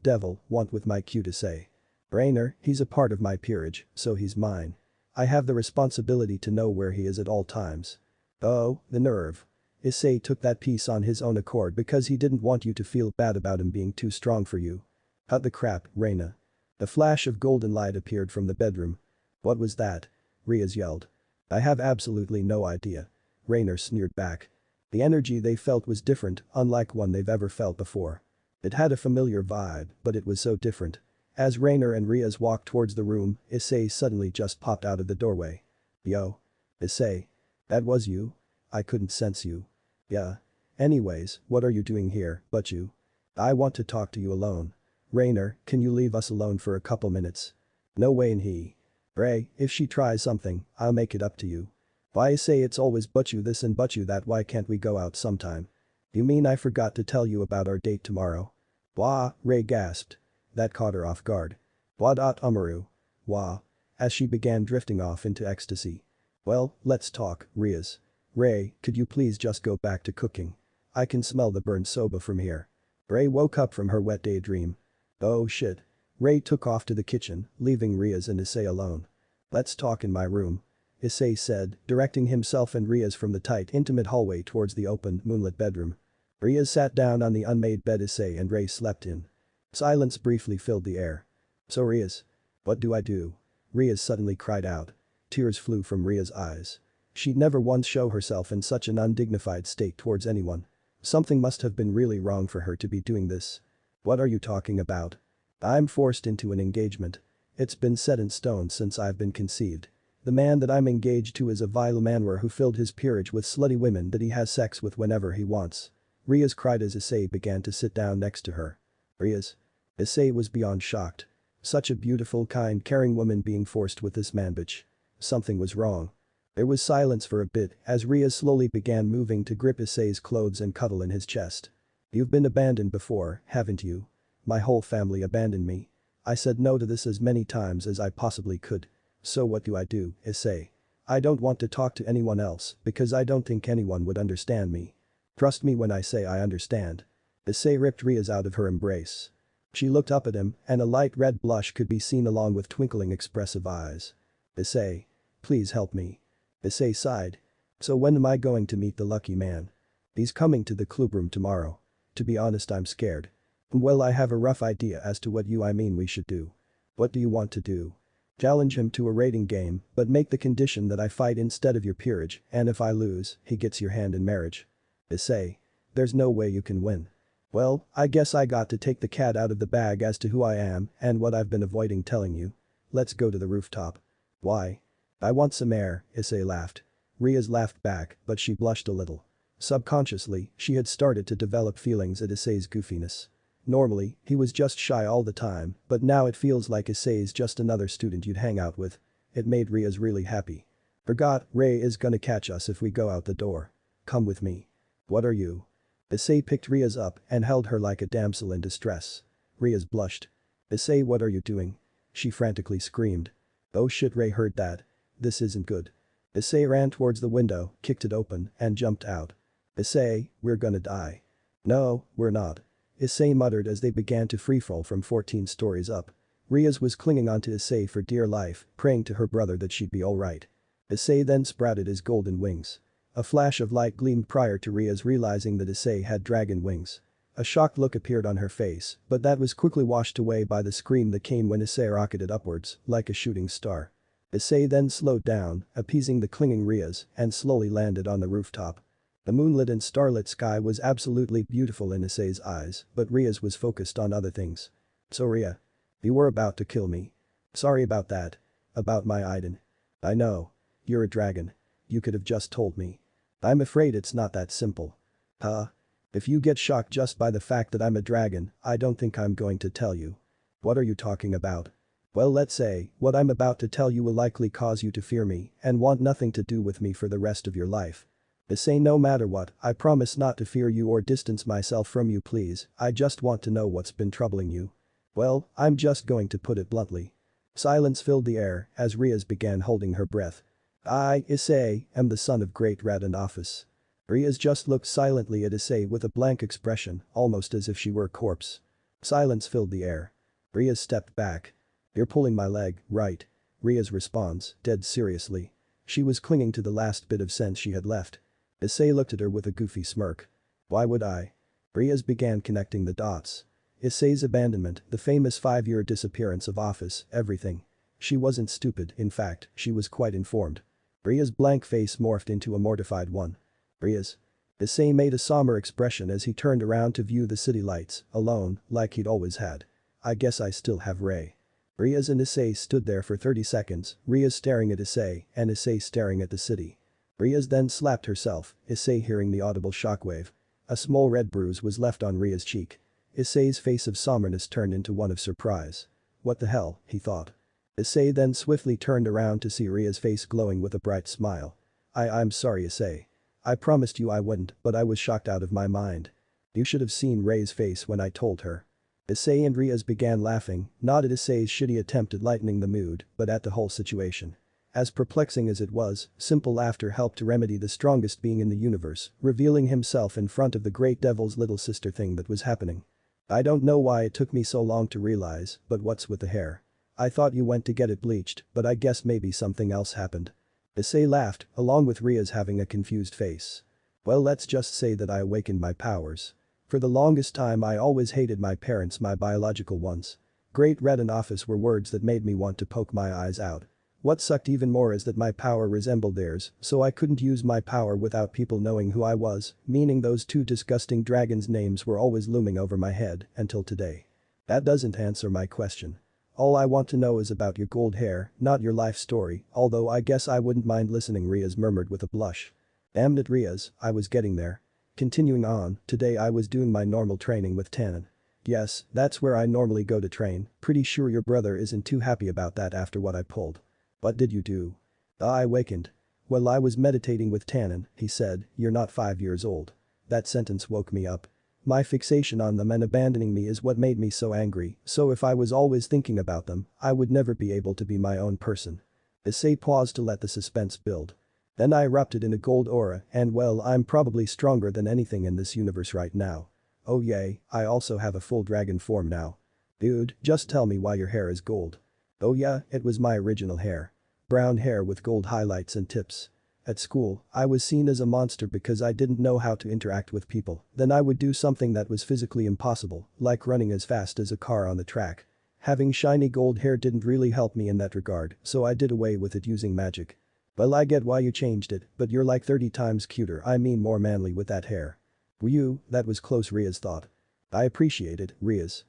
devil, want with my cute Issei?" "Rainer, he's a part of my peerage, so he's mine. I have the responsibility to know where he is at all times." "Oh, the nerve. Issei took that piece on his own accord because he didn't want you to feel bad about him being too strong for you." "Cut the crap, Reina." A flash of golden light appeared from the bedroom. "What was that?" Riaz yelled. "I have absolutely no idea." Rainer sneered back. The energy they felt was different, unlike one they've ever felt before. It had a familiar vibe, but it was so different. As Rainer and Riaz walked towards the room, Issei suddenly just popped out of the doorway. "Yo. Issei. That was you? I couldn't sense you." "Yeah. Anyways, what are you doing here, but you?" "I want to talk to you alone." "Rainer, can you leave us alone for a couple minutes?" "No way in he." "Ray, if she tries something, I'll make it up to you." "Why say it's always but you this and but you that, why can't we go out sometime?" "You mean I forgot to tell you about our date tomorrow?" "Wah," Ray gasped. That caught her off guard. Umaru. Wah. As she began drifting off into ecstasy. "Well, let's talk, Riaz. Ray, could you please just go back to cooking? I can smell the burnt soba from here." Ray woke up from her wet daydream. "Oh shit." Ray took off to the kitchen, leaving Riaz and Issei alone. "Let's talk in my room," Issei said, directing himself and Riaz from the tight, intimate hallway towards the open, moonlit bedroom. Riaz sat down on the unmade bed Issei and Ray slept in. Silence briefly filled the air. "So Riaz. What do I do?" Riaz suddenly cried out. Tears flew from Ria's eyes. She'd never once show herself in such an undignified state towards anyone. Something must have been really wrong for her to be doing this. "What are you talking about?" "I'm forced into an engagement. It's been set in stone since I've been conceived. The man that I'm engaged to is a vile manwer who filled his peerage with slutty women that he has sex with whenever he wants." Riaz cried as Issei began to sit down next to her. "Riaz." Issei was beyond shocked. Such a beautiful, kind, caring woman being forced with this man bitch. Something was wrong. There was silence for a bit as Riaz slowly began moving to grip Issei's clothes and cuddle in his chest. You've been abandoned before, haven't you? My whole family abandoned me. I said no to this as many times as I possibly could. So what do? Issei. I don't want to talk to anyone else because I don't think anyone would understand me. Trust me when I say I understand. Issei ripped Ria's out of her embrace. She looked up at him and a light red blush could be seen along with twinkling expressive eyes. Issei. Please help me. Issei sighed. So when am I going to meet the lucky man? He's coming to the clubroom tomorrow. To be honest, I'm scared. Well, I have a rough idea as to what we should do. What do you want to do? Challenge him to a rating game, but make the condition that I fight instead of your peerage, and if I lose, he gets your hand in marriage. Issei. There's no way you can win. Well, I guess I got to take the cat out of the bag as to who I am and what I've been avoiding telling you. Let's go to the rooftop. Why? I want some air, Issei laughed. Ria's laughed back, but she blushed a little. Subconsciously, she had started to develop feelings at Issei's goofiness. Normally, he was just shy all the time, but now it feels like Issei's just another student you'd hang out with. It made Ria's really happy. Forgot, Ray is gonna catch us if we go out the door. Come with me. What are you? Issei picked Ria's up and held her like a damsel in distress. Ria's blushed. Issei, what are you doing? She frantically screamed. Oh shit, Ray heard that. This isn't good. Issei ran towards the window, kicked it open, and jumped out. Issei, we're gonna die. No, we're not. Issei muttered as they began to freefall from 14 stories up. Ria's was clinging onto Issei for dear life, praying to her brother that she'd be alright. Issei then sprouted his golden wings. A flash of light gleamed prior to Ria's realizing that Issei had dragon wings. A shocked look appeared on her face, but that was quickly washed away by the scream that came when Issei rocketed upwards, like a shooting star. Issei then slowed down, appeasing the clinging Rias, and slowly landed on the rooftop. The moonlit and starlit sky was absolutely beautiful in Issei's eyes, but Ria's was focused on other things. So Ria. You were about to kill me. Sorry about that. About my Aiden. I know. You're a dragon. You could have just told me. I'm afraid it's not that simple. Huh? If you get shocked just by the fact that I'm a dragon, I don't think I'm going to tell you. What are you talking about? Well, let's say, what I'm about to tell you will likely cause you to fear me and want nothing to do with me for the rest of your life. Issei, no matter what, I promise not to fear you or distance myself from you, please. I just want to know what's been troubling you. Well, I'm just going to put it bluntly. Silence filled the air as Rias began holding her breath. I, Issei, am the son of Great Rat and Office. Rias just looked silently at Issei with a blank expression, almost as if she were a corpse. Silence filled the air. Rias stepped back. You're pulling my leg, right? Rias responds, dead seriously. She was clinging to the last bit of sense she had left. Issei looked at her with a goofy smirk. Why would I? Rias began connecting the dots. Issei's abandonment, the famous 5-year disappearance of Office, everything. She wasn't stupid, in fact, she was quite informed. Ria's blank face morphed into a mortified one. Rias. Issei made a somber expression as he turned around to view the city lights, alone, like he'd always had. I guess I still have Ray. Rias and Issei stood there for 30 seconds, Rias staring at Issei and Issei staring at the city. Rias then slapped herself, Issei hearing the audible shockwave. A small red bruise was left on Ria's cheek. Issei's face of somberness turned into one of surprise. What the hell, he thought. Issei then swiftly turned around to see Ria's face glowing with a bright smile. I'm sorry, Issei. I promised you I wouldn't, but I was shocked out of my mind. You should have seen Ray's face when I told her. Issei and Rias began laughing, not at Issei's shitty attempt at lightening the mood, but at the whole situation. As perplexing as it was, simple laughter helped to remedy the strongest being in the universe, revealing himself in front of the great devil's little sister thing that was happening. I don't know why it took me so long to realize, but what's with the hair? I thought you went to get it bleached, but I guess maybe something else happened. Issei laughed, along with Rias having a confused face. Well, let's just say that I awakened my powers. For the longest time I always hated my parents, my biological ones. Great Red and Office were words that made me want to poke my eyes out. What sucked even more is that my power resembled theirs, so I couldn't use my power without people knowing who I was, meaning those two disgusting dragons' names were always looming over my head, until today. That doesn't answer my question. All I want to know is about your gold hair, not your life story, although I guess I wouldn't mind listening, Rias murmured with a blush. Damn it, Rias, I was getting there. Continuing on, today I was doing my normal training with Tannen. Yes, that's where I normally go to train, pretty sure your brother isn't too happy about that after what I pulled. What did you do? I awakened. Well, I was meditating with Tannen, he said, you're not 5 years old. That sentence woke me up. My fixation on them and abandoning me is what made me so angry, so if I was always thinking about them, I would never be able to be my own person. Issei paused to let the suspense build. Then I erupted in a gold aura and well I'm probably stronger than anything in this universe right now. Oh yay, I also have a full dragon form now. Dude, just tell me why your hair is gold. Oh yeah, it was my original hair. Brown hair with gold highlights and tips. At school, I was seen as a monster because I didn't know how to interact with people. Then I would do something that was physically impossible, like running as fast as a car on the track. Having shiny gold hair didn't really help me in that regard, so I did away with it using magic. Well, I get why you changed it, but you're like 30 times cuter, I mean more manly with that hair. Whew, that was close, Ria's thought. I appreciate it, Ria's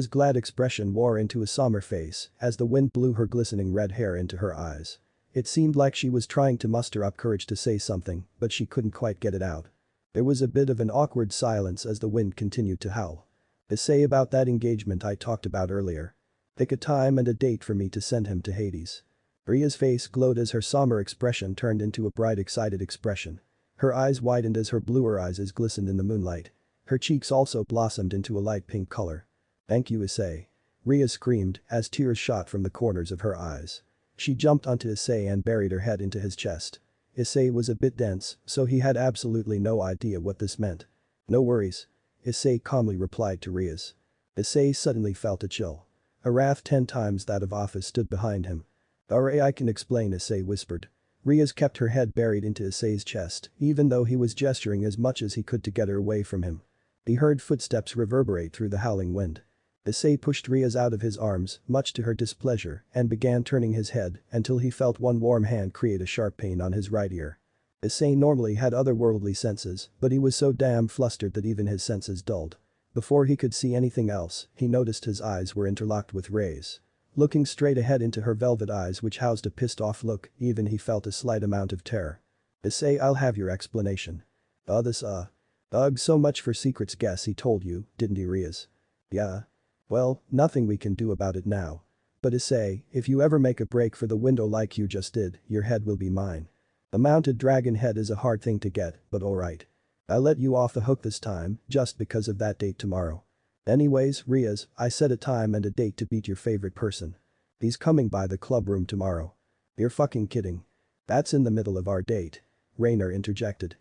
glad expression wore into a somber face as the wind blew her glistening red hair into her eyes. It seemed like she was trying to muster up courage to say something, but she couldn't quite get it out. There was a bit of an awkward silence as the wind continued to howl. Issei, about that engagement I talked about earlier. Pick a time and a date for me to send him to Hades. Ria's face glowed as her somber expression turned into a bright excited expression. Her eyes widened as her bluer eyes glistened in the moonlight. Her cheeks also blossomed into a light pink color. Thank you, Issei. Ria screamed as tears shot from the corners of her eyes. She jumped onto Issei and buried her head into his chest. Issei was a bit dense, so he had absolutely no idea what this meant. No worries. Issei calmly replied to Ria's. Issei suddenly felt a chill. A wrath 10 times that of office stood behind him. Alright, I can explain, Issei whispered. Ria's kept her head buried into Issei's chest, even though he was gesturing as much as he could to get her away from him. He heard footsteps reverberate through the howling wind. Issei pushed Ria's out of his arms, much to her displeasure, and began turning his head until he felt one warm hand create a sharp pain on his right ear. Issei normally had otherworldly senses, but he was so damn flustered that even his senses dulled. Before he could see anything else, he noticed his eyes were interlocked with Ray's. Looking straight ahead into her velvet eyes which housed a pissed-off look, even he felt a slight amount of terror. Issei, I'll have your explanation. Ugh, so much for secrets, guess he told you, didn't he, Ria's? Yeah. Well, nothing we can do about it now. But Issei, if you ever make a break for the window like you just did, your head will be mine. A mounted dragon head is a hard thing to get, but alright. I'll let you off the hook this time, just because of that date tomorrow. Anyways, Ria's, I set a time and a date to beat your favorite person. He's coming by the club room tomorrow. You're fucking kidding. That's in the middle of our date. Rainer interjected.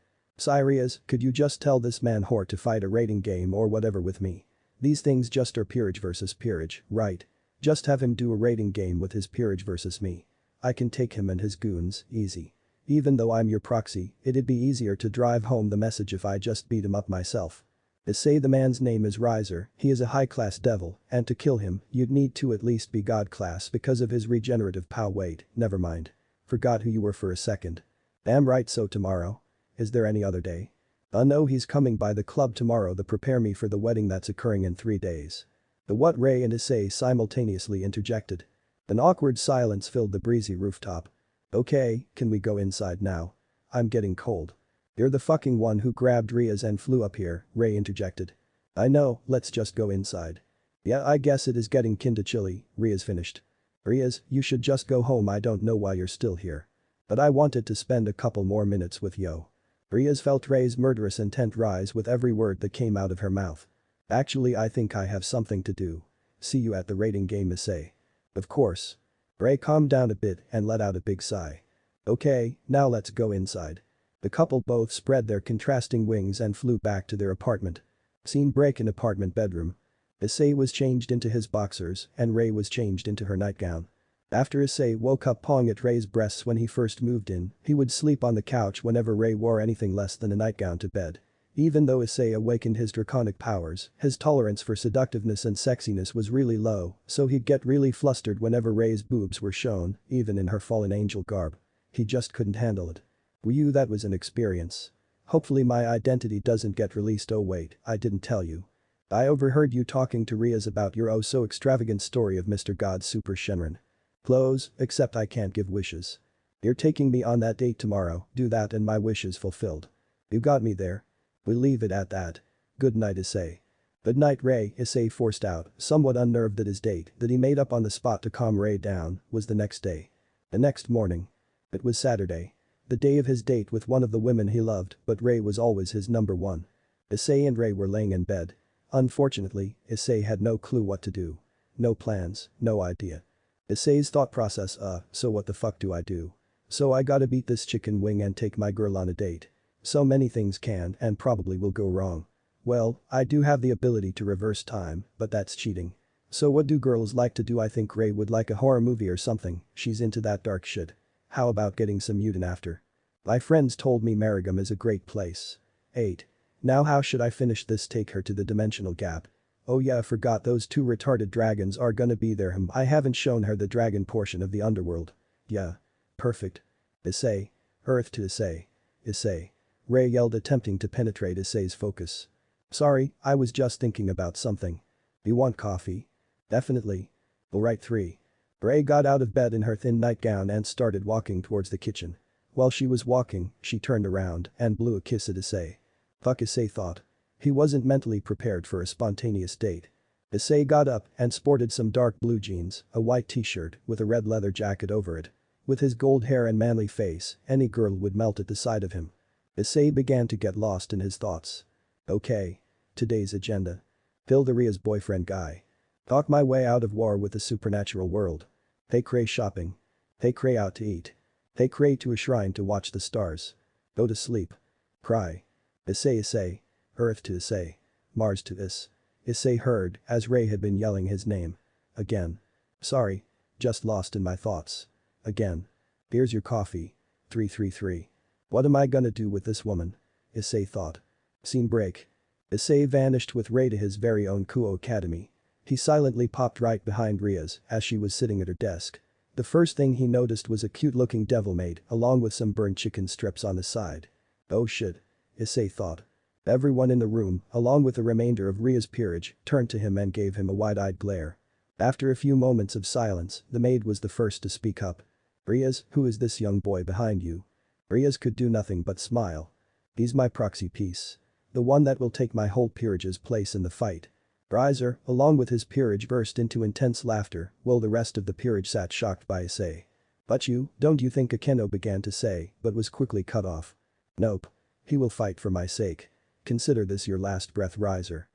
Ria's, could you just tell this man whore to fight a rating game or whatever with me? These things just are peerage versus peerage, right? Just have him do a rating game with his peerage versus me. I can take him and his goons, easy. Even though I'm your proxy, it'd be easier to drive home the message if I just beat him up myself. Issei, the man's name is Riser, he is a high-class devil, and to kill him, you'd need to at least be god-class because of his regenerative power. Wait, never mind. Forgot who you were for a second. Damn right, so tomorrow? Is there any other day? No, he's coming by the club tomorrow to prepare me for the wedding that's occurring in 3 days. The what? Ray and Issei simultaneously interjected. An awkward silence filled the breezy rooftop. Okay, can we go inside now? I'm getting cold. You're the fucking one who grabbed Ria's and flew up here, Ray interjected. I know, let's just go inside. Yeah, I guess it is getting kinda chilly, Ria's finished. Ria's, you should just go home, I don't know why you're still here. But I wanted to spend a couple more minutes with yo. Ria's felt Ray's murderous intent rise with every word that came out of her mouth. Actually, I think I have something to do. See you at the rating game, Issei. Of course. Ray calmed down a bit and let out a big sigh. Okay, now let's go inside. The couple both spread their contrasting wings and flew back to their apartment. Scene break in apartment bedroom. Issei was changed into his boxers and Ray was changed into her nightgown. After Issei woke up pawing at Ray's breasts when he first moved in, he would sleep on the couch whenever Ray wore anything less than a nightgown to bed. Even though Issei awakened his draconic powers, his tolerance for seductiveness and sexiness was really low, so he'd get really flustered whenever Ray's boobs were shown, even in her fallen angel garb. He just couldn't handle it. Whew, that was an experience. Hopefully my identity doesn't get released. Oh wait, I didn't tell you. I overheard you talking to Ria's about your oh so extravagant story of Mr. God Super Shenron. Close, except I can't give wishes. You're taking me on that date tomorrow, do that and my wish is fulfilled. You got me there. We'll leave it at that. Good night, Issei. Good night, Ray, Issei forced out, somewhat unnerved that his date that he made up on the spot to calm Ray down was the next day. The next morning. It was Saturday. The day of his date with one of the women he loved, but Ray was always his number one. Issei and Ray were laying in bed. Unfortunately, Issei had no clue what to do. No plans, no idea. Issei's thought process so what the fuck do I do? So I gotta beat this chicken wing and take my girl on a date. So many things can and probably will go wrong. Well, I do have the ability to reverse time, but that's cheating. So what do girls like to do? I think Ray would like a horror movie or something, she's into that dark shit. How about getting some mutant after? My friends told me Marigam is a great place. 8. Now how should I finish this? Take her to the dimensional gap. Oh yeah, I forgot those two retarded dragons are gonna be there. I haven't shown her the dragon portion of the underworld. Yeah. Perfect. Issei. Earth to Issei. Issei. Ray yelled, attempting to penetrate Issei's focus. Sorry, I was just thinking about something. You want coffee? Definitely. Alright. 3. Ray got out of bed in her thin nightgown and started walking towards the kitchen. While she was walking, she turned around and blew a kiss at Issei. Fuck, Issei thought. He wasn't mentally prepared for a spontaneous date. Issei got up and sported some dark blue jeans, a white t-shirt with a red leather jacket over it. With his gold hair and manly face, any girl would melt at the sight of him. Issei began to get lost in his thoughts. Okay. Today's agenda. Fyuriii's boyfriend guy. Talk my way out of war with the supernatural world. Take Ray shopping. Take Ray out to eat. Take Ray to a shrine to watch the stars. Go to sleep. Cry. Issei. Earth to Issei. Mars to Issei heard as Ray had been yelling his name. Again. Sorry. Just lost in my thoughts. Again. Here's your coffee. 333. What am I gonna do with this woman? Issei thought. Scene break. Issei vanished with Ray to his very own Kuo Academy. He silently popped right behind Ria's as she was sitting at her desk. The first thing he noticed was a cute-looking devil maid along with some burnt chicken strips on the side. Oh shit. Issei thought. Everyone in the room, along with the remainder of Ria's peerage, turned to him and gave him a wide-eyed glare. After a few moments of silence, the maid was the first to speak up. Ria's, who is this young boy behind you? Ria's could do nothing but smile. He's my proxy piece. The one that will take my whole peerage's place in the fight. Riser, along with his peerage, burst into intense laughter, while the rest of the peerage sat shocked by Issei. But don't you think Akeno began to say, but was quickly cut off. Nope. He will fight for my sake. Consider this your last breath, Riser.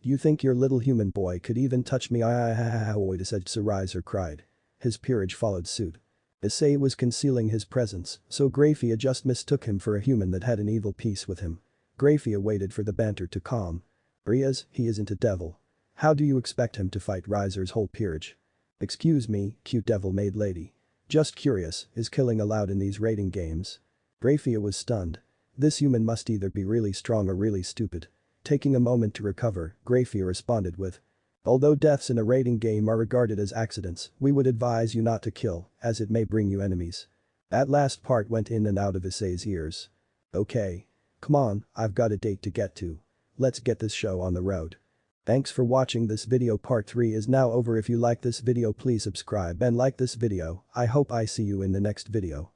You think your little human boy could even touch me? Riser cried. His peerage followed suit. Issei was concealing his presence, so Grafia just mistook him for a human that had an evil piece with him. Grafia waited for the banter to calm. Ria's, he isn't a devil. How do you expect him to fight Riser's whole peerage? Excuse me, cute devil maid lady. Just curious, is killing allowed in these raiding games? Grafia was stunned. This human must either be really strong or really stupid. Taking a moment to recover, Grafia responded with. Although deaths in a raiding game are regarded as accidents, we would advise you not to kill, as it may bring you enemies. That last part went in and out of Issei's ears. Okay. Come on, I've got a date to get to. Let's get this show on the road. Thanks for watching this video. Part 3 is now over. If you like this video, please subscribe and like this video. I hope I see you in the next video.